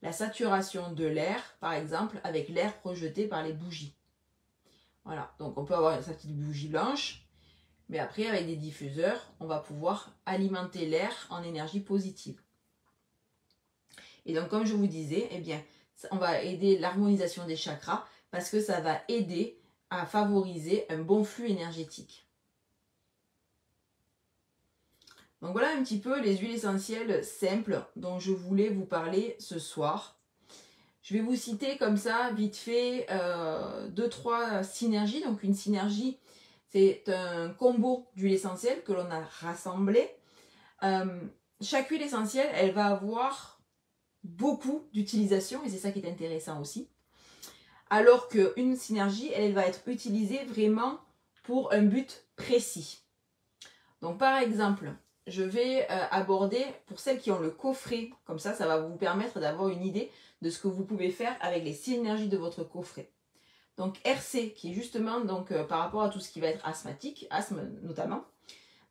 la saturation de l'air, par exemple, avec l'air projeté par les bougies. Voilà, donc on peut avoir sa petite bougie blanche, mais après, avec des diffuseurs, on va pouvoir alimenter l'air en énergie positive. Et donc, comme je vous disais, on va aider l'harmonisation des chakras parce que ça va aider à favoriser un bon flux énergétique. Donc voilà un petit peu les huiles essentielles simples dont je voulais vous parler ce soir. Je vais vous citer comme ça, vite fait, 2-3 synergies. Donc une synergie, c'est un combo d'huiles essentielles que l'on a rassemblé. Chaque huile essentielle, elle va avoir beaucoup d'utilisation et c'est ça qui est intéressant aussi. Alors qu'une synergie, elle va être utilisée vraiment pour un but précis. Donc par exemple, je vais aborder, pour celles qui ont le coffret, comme ça, ça va vous permettre d'avoir une idée de ce que vous pouvez faire avec les synergies de votre coffret. Donc RC, qui est justement par rapport à tout ce qui va être asthmatique, asthme notamment,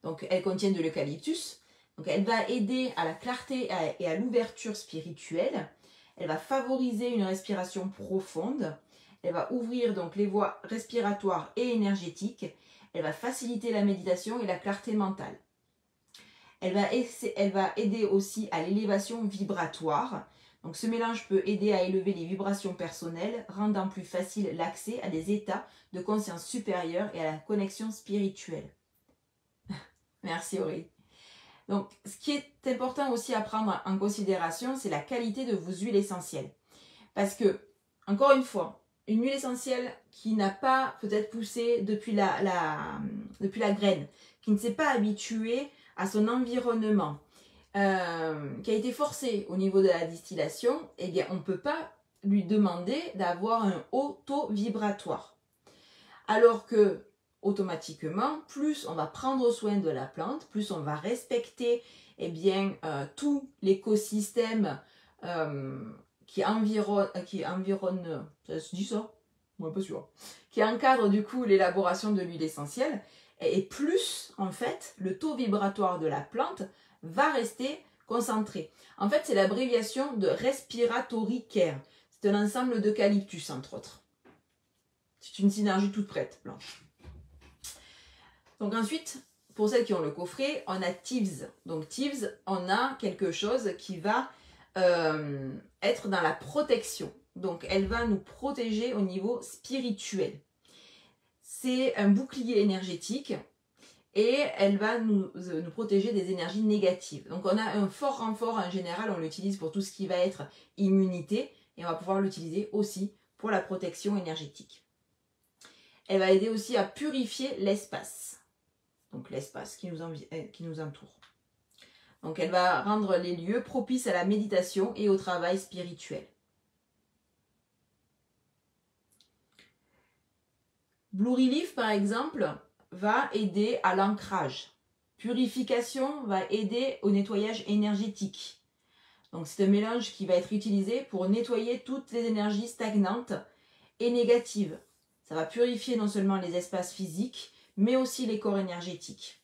donc elle contient de l'eucalyptus, donc elle va aider à la clarté et à l'ouverture spirituelle, elle va favoriser une respiration profonde, elle va ouvrir donc les voies respiratoires et énergétiques, elle va faciliter la méditation et la clarté mentale. Elle va aider aussi à l'élévation vibratoire. Donc ce mélange peut aider à élever les vibrations personnelles, rendant plus facile l'accès à des états de conscience supérieure et à la connexion spirituelle. Merci Aurélie. Donc ce qui est important aussi à prendre en considération, c'est la qualité de vos huiles essentielles. Parce que, encore une fois, une huile essentielle qui n'a pas peut-être poussé depuis la graine, qui ne s'est pas habituée à son environnement, qui a été forcée au niveau de la distillation, eh bien on ne peut pas lui demander d'avoir un haut taux vibratoire. Alors que, automatiquement, plus on va prendre soin de la plante, plus on va respecter tout l'écosystème qui environne, ça se dit ça? Moi pas sûr. Qui encadre du coup l'élaboration de l'huile essentielle, et plus en fait le taux vibratoire de la plante va rester concentré. En fait c'est l'abréviation de respiratory care. C'est un ensemble d'eucalyptus entre autres. C'est une synergie toute prête, blanche. Donc ensuite, pour celles qui ont le coffret, on a Thieves. Donc Thieves, on a quelque chose qui va être dans la protection. Donc elle va nous protéger au niveau spirituel. C'est un bouclier énergétique et elle va nous protéger des énergies négatives. Donc on a un fort renfort en général, on l'utilise pour tout ce qui va être immunité et on va pouvoir l'utiliser aussi pour la protection énergétique. Elle va aider aussi à purifier l'espace, donc l'espace qui nous entoure. Donc elle va rendre les lieux propices à la méditation et au travail spirituel. Blue Relief par exemple va aider à l'ancrage. Purification va aider au nettoyage énergétique. Donc c'est un mélange qui va être utilisé pour nettoyer toutes les énergies stagnantes et négatives. Ça va purifier non seulement les espaces physiques, mais aussi les corps énergétiques.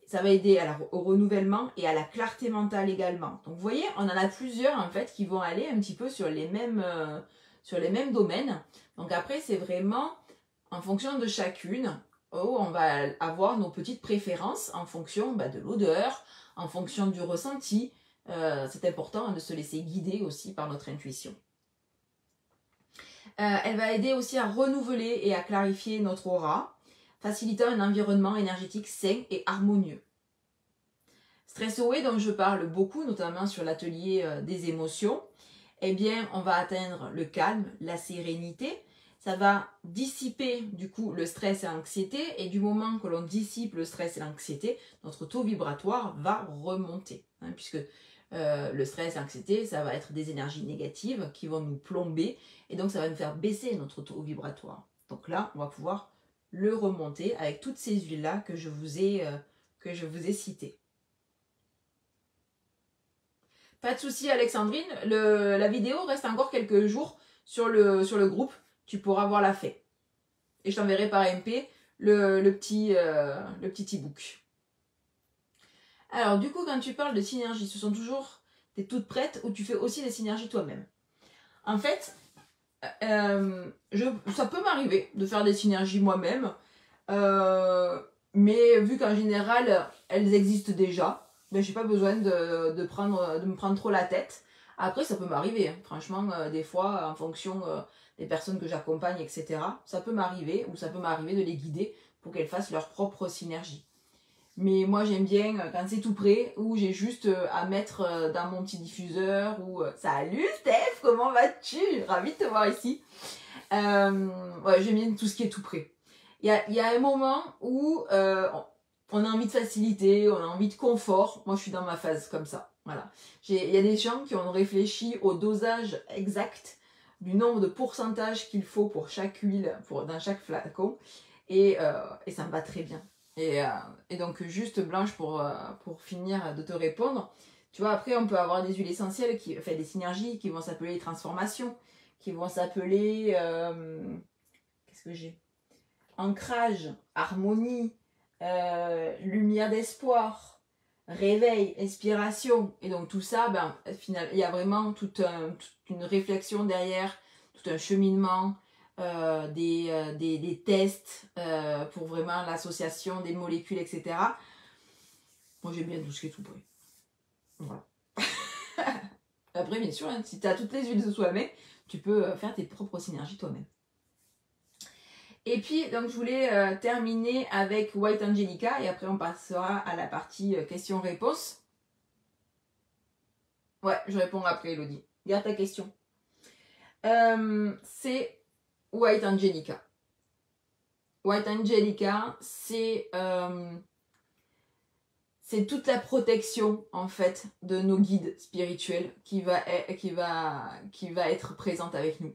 Ça va aider au renouvellement et à la clarté mentale également. Donc vous voyez, on en a plusieurs en fait qui vont aller un petit peu sur les mêmes domaines. Donc après, c'est vraiment en fonction de chacune, où on va avoir nos petites préférences en fonction de l'odeur, en fonction du ressenti. C'est important de se laisser guider aussi par notre intuition. Elle va aider aussi à renouveler et à clarifier notre aura, facilitant un environnement énergétique sain et harmonieux. Stress Away, dont je parle beaucoup, notamment sur l'atelier des émotions, eh bien, on va atteindre le calme, la sérénité. Ça va dissiper du coup le stress et l'anxiété, et du moment que l'on dissipe le stress et l'anxiété, notre taux vibratoire va remonter, puisque le stress et l'anxiété, ça va être des énergies négatives qui vont nous plomber, et donc ça va nous faire baisser notre taux vibratoire. Donc là, on va pouvoir le remonter avec toutes ces huiles-là que je vous ai citées. Pas de souci Alexandrine, la vidéo reste encore quelques jours sur le groupe, tu pourras voir la fait. Et je t'enverrai par MP le petit e-book. Alors du coup, quand tu parles de synergie, ce sont toujours des toutes prêtes ou tu fais aussi des synergies toi-même? En fait, ça peut m'arriver de faire des synergies moi-même, mais vu qu'en général, elles existent déjà, ben, j'ai pas besoin de me prendre trop la tête. Après, ça peut m'arriver, hein. Franchement, des fois, en fonction des personnes que j'accompagne, etc., ça peut m'arriver, ou ça peut m'arriver de les guider pour qu'elles fassent leur propre synergie. Mais moi, j'aime bien quand c'est tout prêt, ou j'ai juste à mettre dans mon petit diffuseur, ou salut Steph, comment vas-tu? Ravie de te voir ici. Ouais, j'aime bien tout ce qui est tout prêt. Il y a un moment où on a envie de facilité, on a envie de confort. Moi, je suis dans ma phase comme ça. Voilà. Il y a des gens qui ont réfléchi au dosage exact du nombre de pourcentage qu'il faut pour chaque huile, dans chaque flacon. Et ça me va très bien. Et donc, juste Blanche, pour finir de te répondre, tu vois, après, on peut avoir des huiles essentielles, des synergies qui vont s'appeler transformation, qui vont s'appeler, qu'est-ce que j'ai? Ancrage, harmonie, lumière d'espoir, réveil, inspiration. Et donc tout ça, il y a vraiment toute une réflexion derrière, tout un cheminement, des tests pour vraiment l'association des molécules, etc. Moi j'aime bien tout ce qui est tout prêt. Voilà. Après, bien sûr, hein, si tu as toutes les huiles sous la main, tu peux faire tes propres synergies toi-même. Et puis, donc, je voulais terminer avec White Angelica et après, on passera à la partie questions-réponses. Ouais, je réponds après, Elodie. Garde ta question. C'est White Angelica. White Angelica, c'est toute la protection, en fait, de nos guides spirituels qui va être présente avec nous.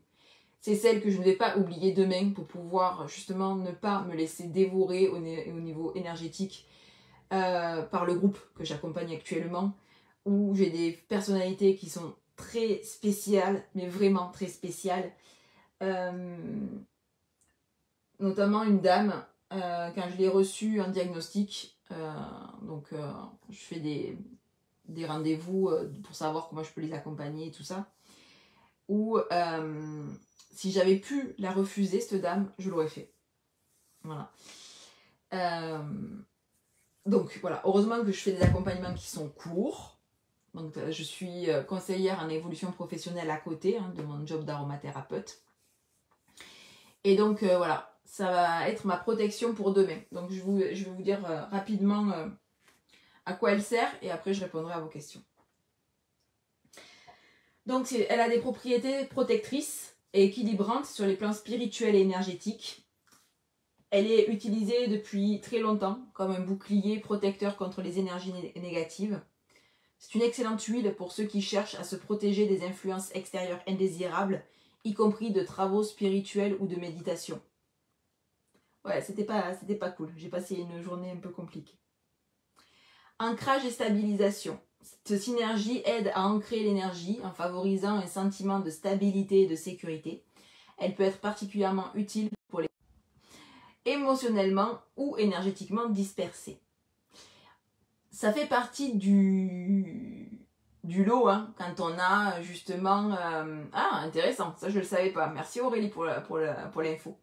C'est celle que je ne vais pas oublier demain pour pouvoir justement ne pas me laisser dévorer au niveau énergétique par le groupe que j'accompagne actuellement, où j'ai des personnalités qui sont très spéciales, mais vraiment très spéciales. Notamment une dame, quand je l'ai reçue en diagnostic, je fais des rendez-vous pour savoir comment je peux les accompagner et tout ça, où si j'avais pu la refuser, cette dame, je l'aurais fait. Voilà. Donc voilà, heureusement que je fais des accompagnements qui sont courts. Donc je suis conseillère en évolution professionnelle à côté de mon job d'aromathérapeute. Et donc voilà, ça va être ma protection pour demain. Donc je vais vous dire rapidement à quoi elle sert et après je répondrai à vos questions. Donc elle a des propriétés protectrices et équilibrantes sur les plans spirituels et énergétiques. Elle est utilisée depuis très longtemps comme un bouclier protecteur contre les énergies négatives. C'est une excellente huile pour ceux qui cherchent à se protéger des influences extérieures indésirables, y compris de travaux spirituels ou de méditation. Ouais, c'était pas cool. J'ai passé une journée un peu compliquée. Ancrage et stabilisation. Cette synergie aide à ancrer l'énergie en favorisant un sentiment de stabilité et de sécurité. Elle peut être particulièrement utile pour les émotionnellement ou énergétiquement dispersés. Ça fait partie du lot, hein, quand on a justement... Ah, intéressant, ça je ne le savais pas. Merci Aurélie pour l'info.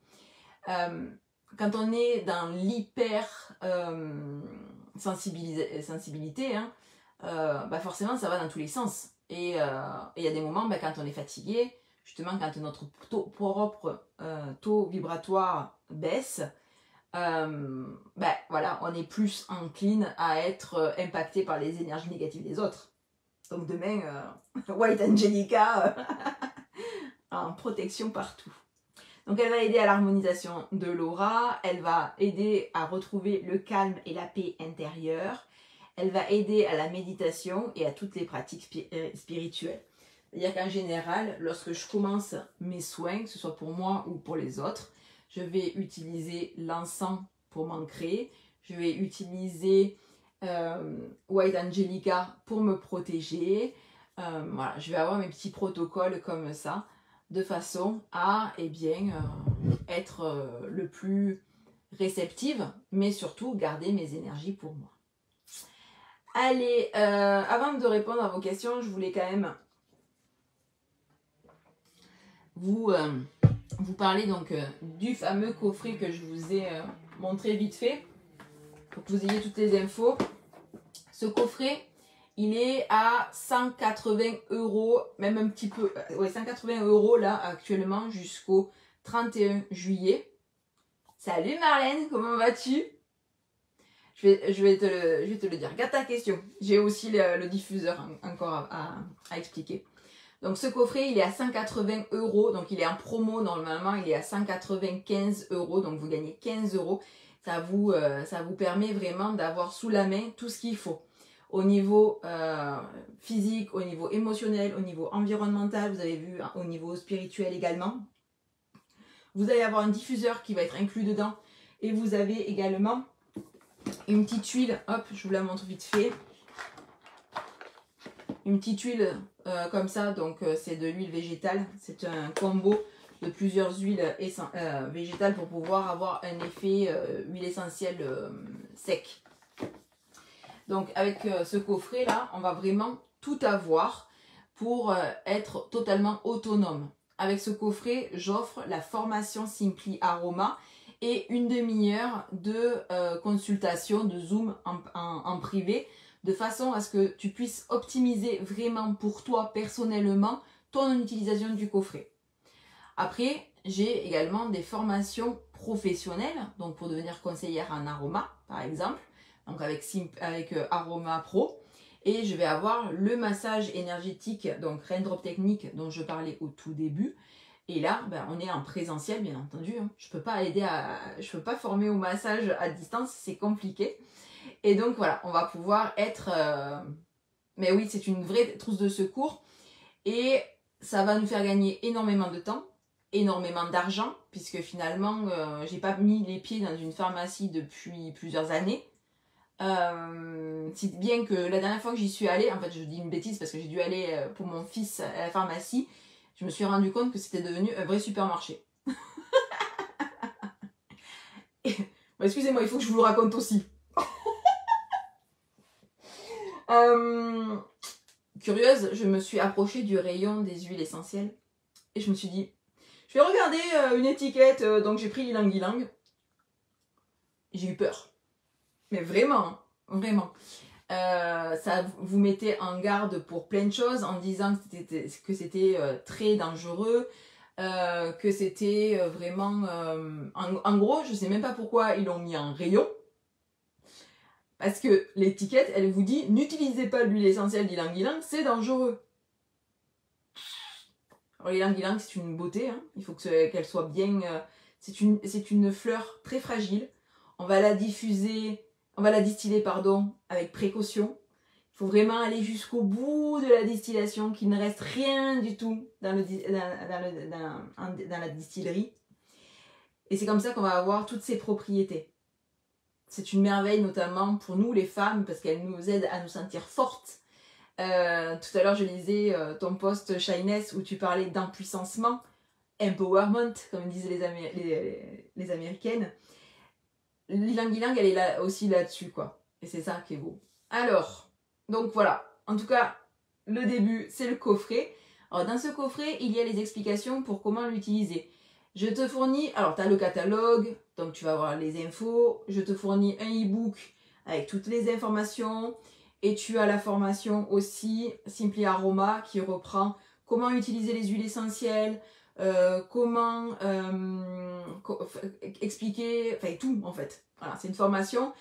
Quand on est dans l'hyper sensibilité, hein, bah forcément ça va dans tous les sens. Et il y a des moments, bah, quand on est fatigué, justement quand notre propre taux vibratoire baisse, bah, voilà, on est plus encline à être impacté par les énergies négatives des autres. Donc demain, White Angelica en protection partout. Donc elle va aider à l'harmonisation de l'aura, elle va aider à retrouver le calme et la paix intérieure, elle va aider à la méditation et à toutes les pratiques spirituelles. C'est-à-dire qu'en général, lorsque je commence mes soins, que ce soit pour moi ou pour les autres, je vais utiliser l'encens pour m'ancrer, je vais utiliser White Angelica pour me protéger. Voilà, je vais avoir mes petits protocoles comme ça, de façon à être le plus réceptive, mais surtout garder mes énergies pour moi. Allez, avant de répondre à vos questions, je voulais quand même vous parler donc du fameux coffret que je vous ai montré vite fait, pour que vous ayez toutes les infos. Ce coffret, il est à 180 €, même un petit peu, ouais, 180 € là actuellement jusqu'au 31 juillet. Salut Marlène, comment vas-tu? Je vais te le dire. Regarde ta question. J'ai aussi le diffuseur encore à expliquer. Donc ce coffret, il est à 180 €. Donc il est en promo normalement. Il est à 195 €. Donc vous gagnez 15 €. Ça vous permet vraiment d'avoir sous la main tout ce qu'il faut. Au niveau physique, au niveau émotionnel, au niveau environnemental. Vous avez vu, au niveau spirituel également. Vous allez avoir un diffuseur qui va être inclus dedans. Et vous avez également une petite huile. Hop, je vous la montre vite fait. Une petite huile comme ça, donc c'est de l'huile végétale. C'est un combo de plusieurs huiles végétales pour pouvoir avoir un effet huile essentielle sec. Donc avec ce coffret là, on va vraiment tout avoir pour être totalement autonome. Avec ce coffret, j'offre la formation Simply Aroma et une demi-heure de consultation, de Zoom en privé, de façon à ce que tu puisses optimiser vraiment pour toi personnellement ton utilisation du coffret. Après, j'ai également des formations professionnelles, donc pour devenir conseillère en aroma par exemple, donc avec Aroma Pro. Et je vais avoir le massage énergétique, donc Raindrop Technique dont je parlais au tout début. Et là, ben, on est en présentiel, bien entendu. Hein. Je peux pas former au massage à distance, c'est compliqué. Et donc voilà, on va pouvoir être... Mais oui, c'est une vraie trousse de secours. Et ça va nous faire gagner énormément de temps, énormément d'argent, puisque finalement, j'ai pas mis les pieds dans une pharmacie depuis plusieurs années. Si bien que la dernière fois que j'y suis allée, en fait je dis une bêtise parce que j'ai dû aller pour mon fils à la pharmacie, je me suis rendu compte que c'était devenu un vrai supermarché. Bon, excusez-moi, il faut que je vous le raconte aussi. Curieuse, je me suis approchée du rayon des huiles essentielles et je me suis dit, je vais regarder une étiquette, donc j'ai pris l'ilang-ilang. J'ai eu peur. Mais vraiment, vraiment. Ça vous mettait en garde pour plein de choses en disant que c'était très dangereux. que c'était vraiment... en gros, je sais même pas pourquoi ils l'ont mis en rayon. Parce que l'étiquette, elle vous dit, n'utilisez pas l'huile essentielle d'ylang-ylang, c'est dangereux. Alors l'ylang-ylang, c'est une beauté, hein. Il faut qu'elle soit bien... c'est une fleur très fragile. On va la diffuser, on va la distiller, pardon, avec précaution. Il faut vraiment aller jusqu'au bout de la distillation, qu'il ne reste rien du tout dans la distillerie. Et c'est comme ça qu'on va avoir toutes ces propriétés. C'est une merveille notamment pour nous les femmes, parce qu'elle nous aide à nous sentir fortes. Tout à l'heure je lisais ton post Shyness où tu parlais d'empuissancement, empowerment, comme disent les américaines. L'ylang-ylang, elle est là, aussi là-dessus, quoi. Et c'est ça qui est beau. Alors, donc voilà. En tout cas, le début, c'est le coffret. Alors, dans ce coffret, il y a les explications pour comment l'utiliser. Je te fournis... Alors, tu as le catalogue, donc tu vas avoir les infos. Je te fournis un e-book avec toutes les informations. Et tu as la formation aussi, Simply Aroma, qui reprend comment utiliser les huiles essentielles, comment expliquer, enfin tout en fait. Voilà, c'est une formation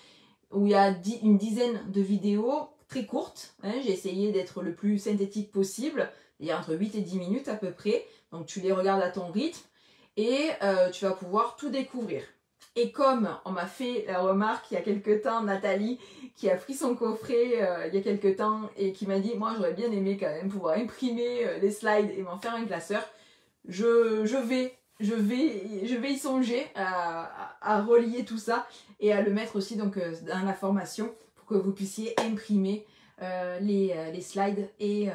où il y a une dizaine de vidéos très courtes. Hein, j'ai essayé d'être le plus synthétique possible, il y a entre 8 et 10 minutes à peu près. Donc tu les regardes à ton rythme et tu vas pouvoir tout découvrir. Et comme on m'a fait la remarque il y a quelques temps, Nathalie, qui a pris son coffret il y a quelques temps et qui m'a dit, moi j'aurais bien aimé quand même pouvoir imprimer les slides et m'en faire un classeur. Je vais y songer à relier tout ça et à le mettre aussi donc, dans la formation pour que vous puissiez imprimer les slides et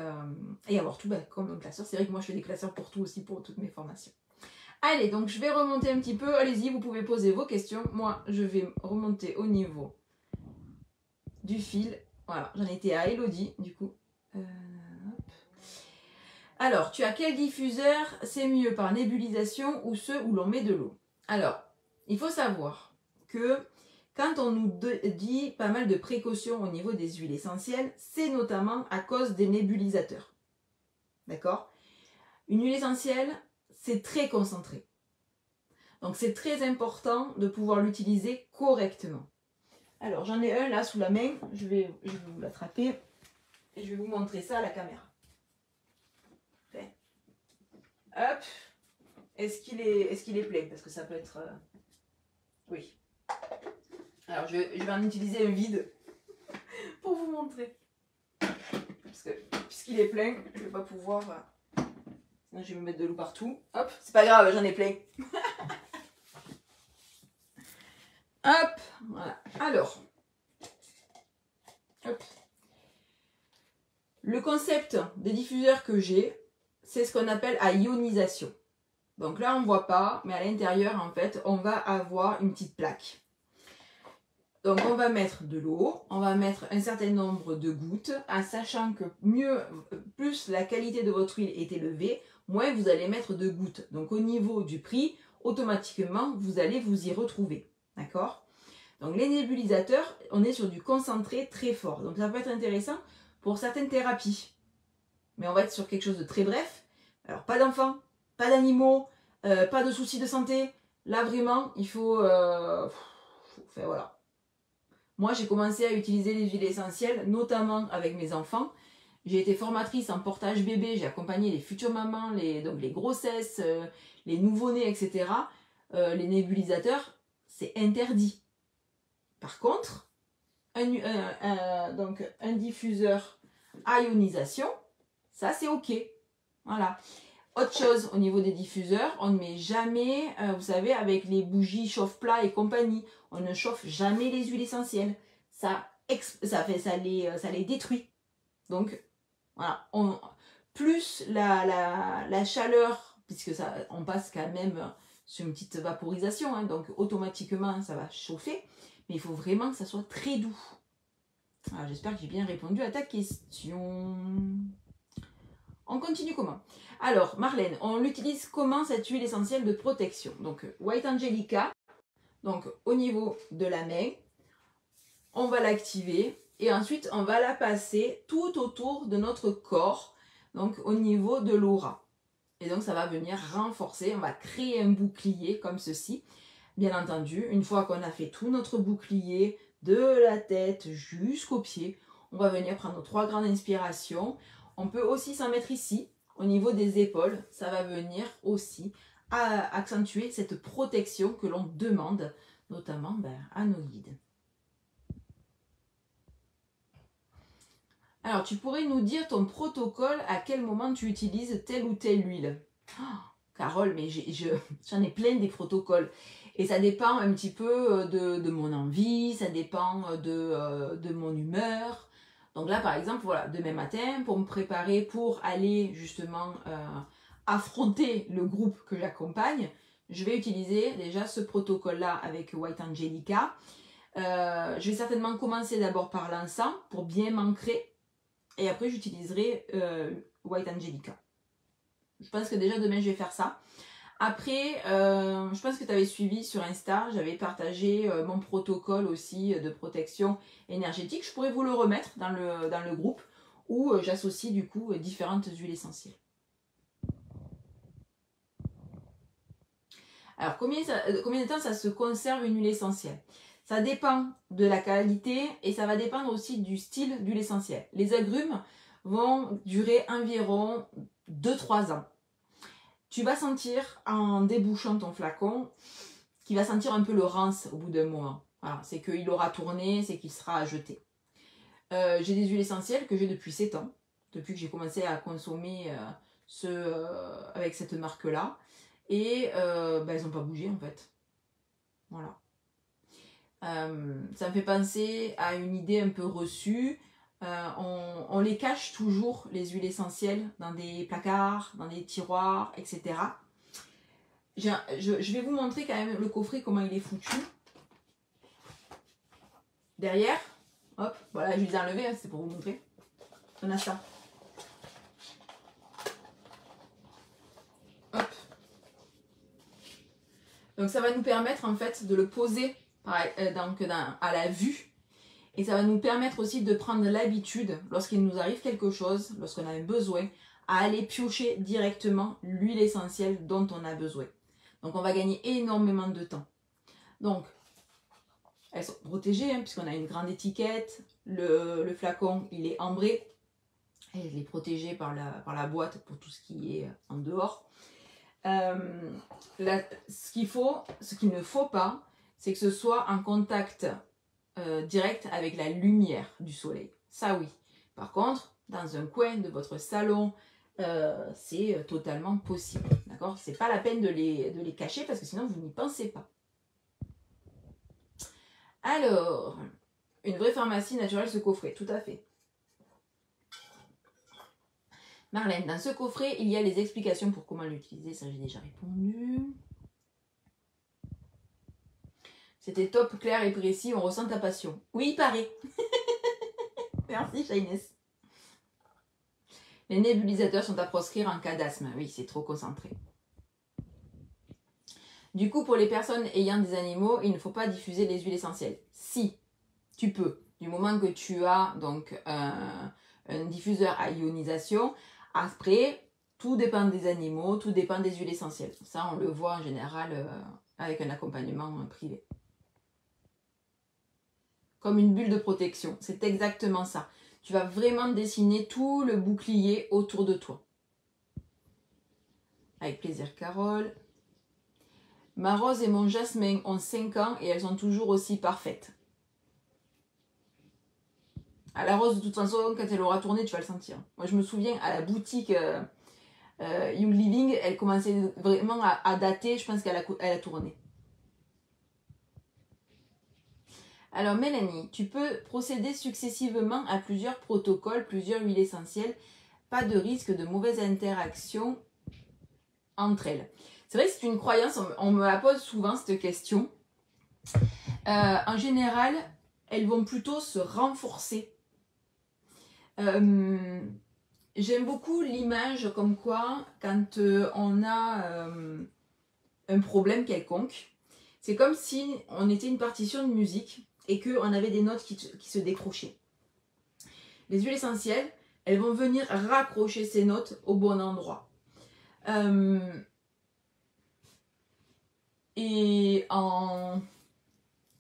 avoir tout comme classeur. C'est vrai que moi je fais des classeurs pour tout aussi, pour toutes mes formations. Allez, donc je vais remonter un petit peu. Allez-y, vous pouvez poser vos questions. Moi, je vais remonter au niveau du fil. Voilà, j'en étais à Elodie, du coup. Alors, tu as quel diffuseur? C'est mieux par nébulisation ou ceux où l'on met de l'eau? Alors, il faut savoir que quand on nous dit pas mal de précautions au niveau des huiles essentielles, c'est notamment à cause des nébulisateurs. D'accord? Une huile essentielle, c'est très concentré. Donc, c'est très important de pouvoir l'utiliser correctement. Alors, j'en ai un là sous la main. Je vais vous l'attraper et je vais vous montrer ça à la caméra. Hop. Est-ce qu'il est plein? Parce que ça peut être... Oui. Alors, je vais en utiliser un vide pour vous montrer. Parce que, puisqu'il est plein, je ne vais pas pouvoir... Sinon, je vais me mettre de l'eau partout. Hop, c'est pas grave, j'en ai plein. Hop, voilà. Alors, hop. Le concept des diffuseurs que j'ai, c'est ce qu'on appelle à ionisation. Donc là, on ne voit pas, mais à l'intérieur, en fait, on va avoir une petite plaque. Donc on va mettre de l'eau, on va mettre un certain nombre de gouttes, en sachant que plus la qualité de votre huile est élevée, moins vous allez mettre de gouttes. Donc au niveau du prix, automatiquement, vous allez vous y retrouver. D'accord? Donc les nébulisateurs, on est sur du concentré très fort. Donc ça peut être intéressant pour certaines thérapies. Mais on va être sur quelque chose de très bref. Alors pas d'enfants, pas d'animaux, pas de soucis de santé. Là vraiment, il faut... enfin, voilà. Moi, j'ai commencé à utiliser les huiles essentielles, notamment avec mes enfants. J'ai été formatrice en portage bébé, j'ai accompagné les futures mamans, donc les grossesses, les nouveau-nés, etc. Les nébulisateurs, c'est interdit. Par contre, donc un diffuseur à ionisation, ça c'est ok. Voilà. Autre chose au niveau des diffuseurs, on ne met jamais, vous savez, avec les bougies chauffe-plat et compagnie, on ne chauffe jamais les huiles essentielles. Ça les détruit. Donc, voilà. Plus la chaleur, puisque on passe quand même sur une petite vaporisation, hein, donc automatiquement ça va chauffer, mais il faut vraiment que ça soit très doux. J'espère que j'ai bien répondu à ta question. On continue comment? Alors, Marlène, on l'utilise comment cette huile essentielle de protection? Donc, White Angelica, donc au niveau de la main, on va l'activer et ensuite on va la passer tout autour de notre corps, donc au niveau de l'aura. Et donc ça va venir renforcer, on va créer un bouclier comme ceci. Bien entendu, une fois qu'on a fait tout notre bouclier, de la tête jusqu'aux pieds, on va venir prendre nos 3 grandes inspirations. On peut aussi s'en mettre ici, au niveau des épaules. Ça va venir aussi accentuer cette protection que l'on demande, notamment à nos guides. Alors, tu pourrais nous dire ton protocole, à quel moment tu utilises telle ou telle huile. Oh, Carole, mais j'en ai plein des protocoles. Et ça dépend un petit peu de mon envie, ça dépend de mon humeur. Donc là, par exemple, voilà, demain matin, pour me préparer pour aller justement affronter le groupe que j'accompagne, je vais utiliser déjà ce protocole-là avec White Angelica. Je vais certainement commencer d'abord par l'encens pour bien m'ancrer. Et après, j'utiliserai White Angelica. Je pense que déjà demain, je vais faire ça. Après, je pense que tu avais suivi sur Insta, j'avais partagé mon protocole aussi de protection énergétique. Je pourrais vous le remettre dans le groupe où j'associe du coup différentes huiles essentielles. Alors, combien de temps ça se conserve une huile essentielle? Ça dépend de la qualité et ça va dépendre aussi du style d'huile essentielle. Les agrumes vont durer environ 2-3 ans. Tu vas sentir en débouchant ton flacon qu'il va sentir un peu le rance au bout d'un moment. Voilà, c'est qu'il aura tourné, c'est qu'il sera jeté. J'ai des huiles essentielles que j'ai depuis 7 ans, depuis que j'ai commencé à consommer avec cette marque-là. Et elles n'ont pas bougé en fait. Voilà. Ça me fait penser à une idée un peu reçue. On les cache toujours, les huiles essentielles, dans des placards, dans des tiroirs, etc. Je vais vous montrer quand même le coffret, comment il est foutu. Derrière, hop, voilà, je les ai enlevés, hein, c'est pour vous montrer. On a ça. Hop. Donc ça va nous permettre en fait de le poser à la vue. Et ça va nous permettre aussi de prendre l'habitude, lorsqu'il nous arrive quelque chose, lorsqu'on a un besoin, à aller piocher directement l'huile essentielle dont on a besoin. Donc on va gagner énormément de temps. Donc, elles sont protégées, hein, puisqu'on a une grande étiquette. Le flacon, il est ambré. Et il est protégé par la boîte pour tout ce qui est en dehors. Ce qu'il ne faut pas, c'est que ce soit en contact direct avec la lumière du soleil. Ça oui. Par contre, dans un coin de votre salon, c'est totalement possible. D'accord? C'est pas la peine de les cacher parce que sinon vous n'y pensez pas. Alors, une vraie pharmacie naturelle, ce coffret, tout à fait. Marlène, dans ce coffret, il y a les explications pour comment l'utiliser. Ça, j'ai déjà répondu. C'était top, clair et précis. On ressent ta passion. Oui, il paraît. Merci, Shainess. Les nébulisateurs sont à proscrire en cas d'asthme. Oui, c'est trop concentré. Du coup, pour les personnes ayant des animaux, il ne faut pas diffuser les huiles essentielles. Si, tu peux. Du moment que tu as donc un diffuseur à ionisation. Après, tout dépend des animaux, tout dépend des huiles essentielles. Ça, on le voit en général avec un accompagnement privé. Comme une bulle de protection. C'est exactement ça. Tu vas vraiment dessiner tout le bouclier autour de toi. Avec plaisir, Carole. Ma rose et mon jasmin ont 5 ans et elles sont toujours aussi parfaites. À la rose, de toute façon, quand elle aura tourné, tu vas le sentir. Moi, je me souviens, à la boutique Young Living, elle commençait vraiment à dater. Je pense qu'elle a tourné. Alors, Mélanie, tu peux procéder successivement à plusieurs protocoles, plusieurs huiles essentielles. Pas de risque de mauvaise interaction entre elles. C'est vrai que c'est une croyance, on me la pose souvent cette question. En général, elles vont plutôt se renforcer. J'aime beaucoup l'image comme quoi, quand on a un problème quelconque, c'est comme si on était une partition de musique et qu'on avait des notes qui se décrochaient. Les huiles essentielles, elles vont venir raccrocher ces notes au bon endroit. Et donc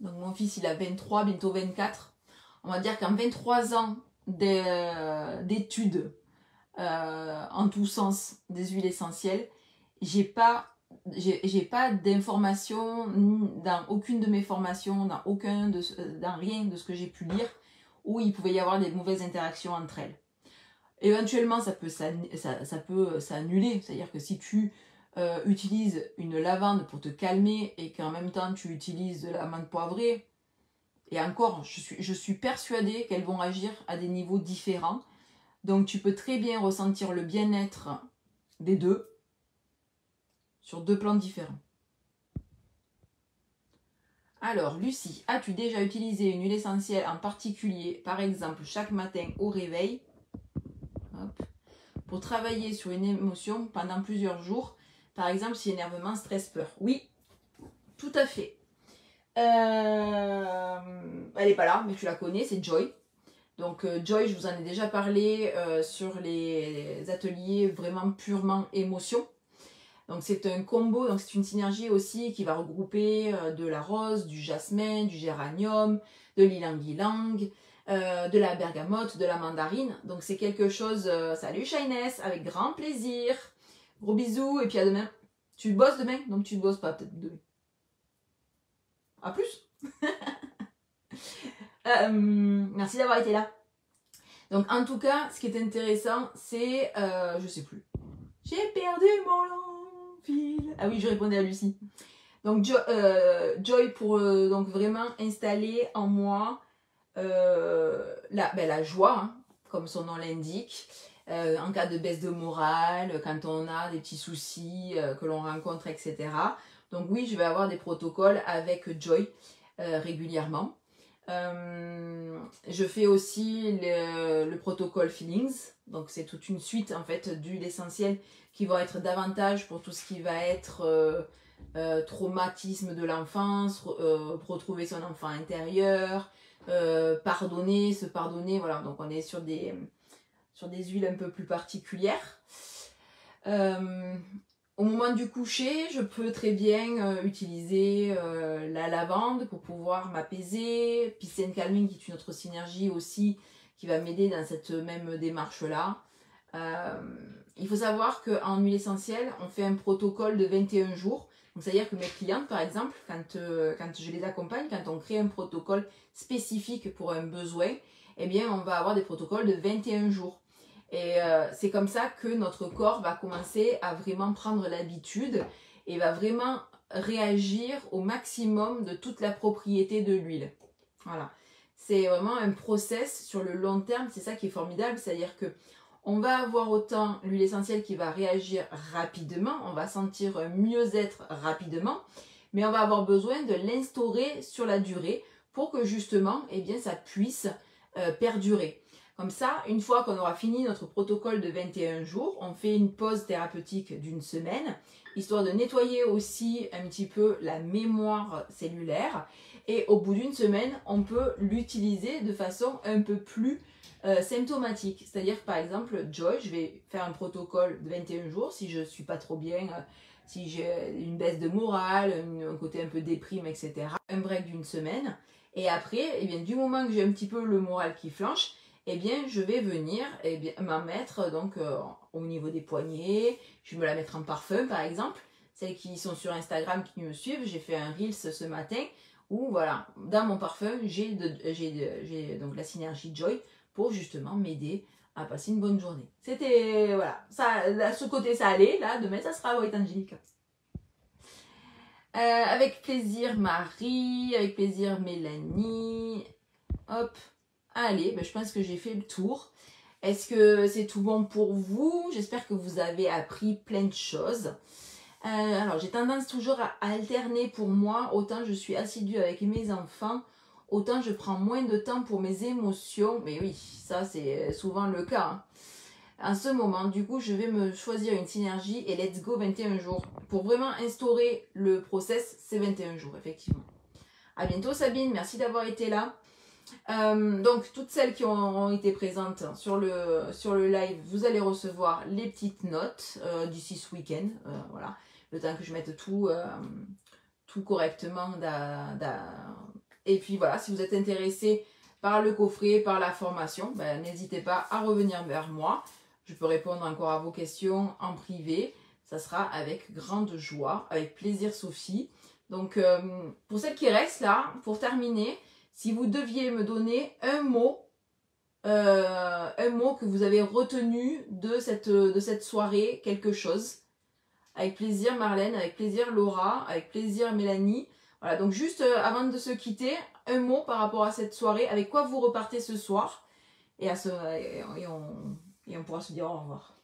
mon fils il a 23, bientôt 24. On va dire qu'en 23 ans d'études en tous sens des huiles essentielles, j'ai pas d'informations dans aucune de mes formations, dans rien de ce que j'ai pu lire où il pouvait y avoir des mauvaises interactions entre elles. Éventuellement, ça peut s'annuler, c'est-à-dire que si tu utilises une lavande pour te calmer et qu'en même temps tu utilises de la menthe poivrée, et encore, je suis persuadée qu'elles vont agir à des niveaux différents. Donc tu peux très bien ressentir le bien-être des deux sur deux plans différents. Alors, Lucie, as-tu déjà utilisé une huile essentielle en particulier, par exemple chaque matin au réveil, hop, pour travailler sur une émotion pendant plusieurs jours, par exemple si énervement, stress, peur? Oui, tout à fait. Elle n'est pas là, mais tu la connais, c'est Joy. Donc Joy, je vous en ai déjà parlé sur les ateliers vraiment purement émotion. Donc c'est un combo, donc c'est une synergie aussi qui va regrouper de la rose, du jasmin, du géranium, de l'ylang-ylang, de la bergamote, de la mandarine. Donc c'est quelque chose... salut Shyness, avec grand plaisir. Gros bisous et puis à demain. Tu bosses demain? Donc tu ne bosses pas peut-être demain. À plus. Merci d'avoir été là. Donc en tout cas, ce qui est intéressant, c'est... je sais plus. J'ai perdu mon fil. Ah oui, je répondais à Lucie. Donc Joy pour donc vraiment installer en moi la joie, hein, comme son nom l'indique. En cas de baisse de morale, quand on a des petits soucis que l'on rencontre, etc. Donc oui, je vais avoir des protocoles avec Joy régulièrement. Je fais aussi le protocole Feelings, donc c'est toute une suite en fait d'huiles essentielles qui vont être davantage pour tout ce qui va être traumatisme de l'enfance, retrouver son enfant intérieur, pardonner, se pardonner, voilà, donc on est sur des huiles un peu plus particulières. Au moment du coucher, je peux très bien utiliser la lavande pour pouvoir m'apaiser. Peace and Calming qui est une autre synergie aussi qui va m'aider dans cette même démarche-là. Il faut savoir qu'en huile essentielle, on fait un protocole de 21 jours. Donc c'est-à-dire que mes clientes, par exemple, quand je les accompagne, quand on crée un protocole spécifique pour un besoin, eh bien on va avoir des protocoles de 21 jours. Et c'est comme ça que notre corps va commencer à vraiment prendre l'habitude et va vraiment réagir au maximum de toute la propriété de l'huile. Voilà. C'est vraiment un process sur le long terme, c'est ça qui est formidable, c'est-à-dire que on va avoir autant l'huile essentielle qui va réagir rapidement, on va sentir un mieux-être rapidement, mais on va avoir besoin de l'instaurer sur la durée pour que justement, eh bien, ça puisse perdurer. Comme ça, une fois qu'on aura fini notre protocole de 21 jours, on fait une pause thérapeutique d'une semaine, histoire de nettoyer aussi un petit peu la mémoire cellulaire. Et au bout d'une semaine, on peut l'utiliser de façon un peu plus symptomatique. C'est-à-dire que par exemple, Joy, je vais faire un protocole de 21 jours si je ne suis pas trop bien, si j'ai une baisse de morale, un côté un peu déprime, etc. Un break d'une semaine. Et après, eh bien, du moment que j'ai un petit peu le moral qui flanche, eh bien, je vais venir m'en mettre donc, au niveau des poignets. Je vais me la mettre en parfum, par exemple. Celles qui sont sur Instagram, qui me suivent, j'ai fait un Reels ce matin où, voilà, dans mon parfum, j'ai donc la synergie Joy pour justement m'aider à passer une bonne journée. C'était, voilà, ça, là, ce côté, ça allait. Là, demain, ça sera White Angelique. Avec plaisir, Marie. Avec plaisir, Mélanie. Hop. Allez, ben je pense que j'ai fait le tour. Est-ce que c'est tout bon pour vous? J'espère que vous avez appris plein de choses. Alors, j'ai tendance toujours à alterner pour moi. Autant je suis assidue avec mes enfants, autant je prends moins de temps pour mes émotions. Mais oui, ça c'est souvent le cas. Hein. En ce moment, du coup, je vais me choisir une synergie et let's go 21 jours. Pour vraiment instaurer le process, c'est 21 jours, effectivement. À bientôt Sabine, merci d'avoir été là. Donc toutes celles qui ont été présentes sur le live, vous allez recevoir les petites notes d'ici ce week-end. Voilà, le temps que je mette tout correctement. Et puis voilà, si vous êtes intéressé par le coffret, par la formation, ben, n'hésitez pas à revenir vers moi. Je peux répondre encore à vos questions en privé. Ça sera avec grande joie, avec plaisir Sophie. Donc pour celles qui restent là, pour terminer, si vous deviez me donner un mot que vous avez retenu de cette soirée, quelque chose. Avec plaisir Marlène, avec plaisir Laura, avec plaisir Mélanie. Voilà, donc juste avant de se quitter, un mot par rapport à cette soirée, avec quoi vous repartez ce soir. Et on pourra se dire au revoir.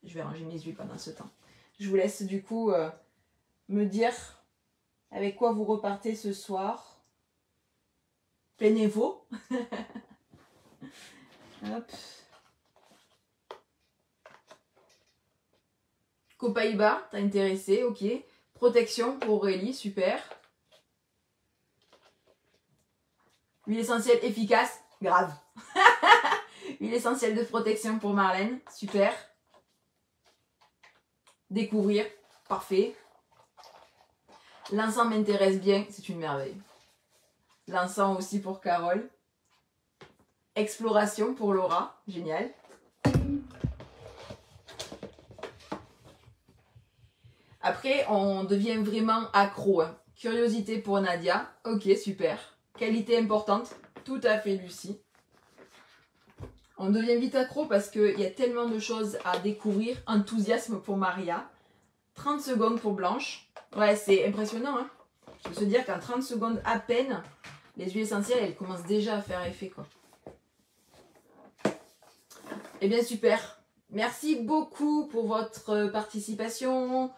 Je vais ranger mes huiles pendant ce temps. Je vous laisse du coup me dire avec quoi vous repartez ce soir. Plaignez-vous. Hop. Copaïba, t'as intéressé, ok. Protection pour Aurélie, super. Huile essentielle efficace, grave. Huile essentielle de protection pour Marlène, super. Découvrir, parfait. L'encens m'intéresse bien, c'est une merveille. L'encens aussi pour Carole. Exploration pour Laura, génial. Après, on devient vraiment accro. Hein. Curiosité pour Nadia, ok, super. Qualité importante, tout à fait Lucie. On devient vite accro parce qu'il y a tellement de choses à découvrir. Enthousiasme pour Maria. 30 secondes pour Blanche. Ouais, c'est impressionnant. Hein. Je peux se dire qu'en 30 secondes à peine, les huiles essentielles, elles commencent déjà à faire effet. Quoi. Eh bien, super. Merci beaucoup pour votre participation,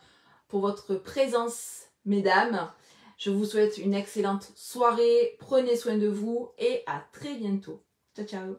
pour votre présence, mesdames. Je vous souhaite une excellente soirée. Prenez soin de vous et à très bientôt. Ciao, ciao.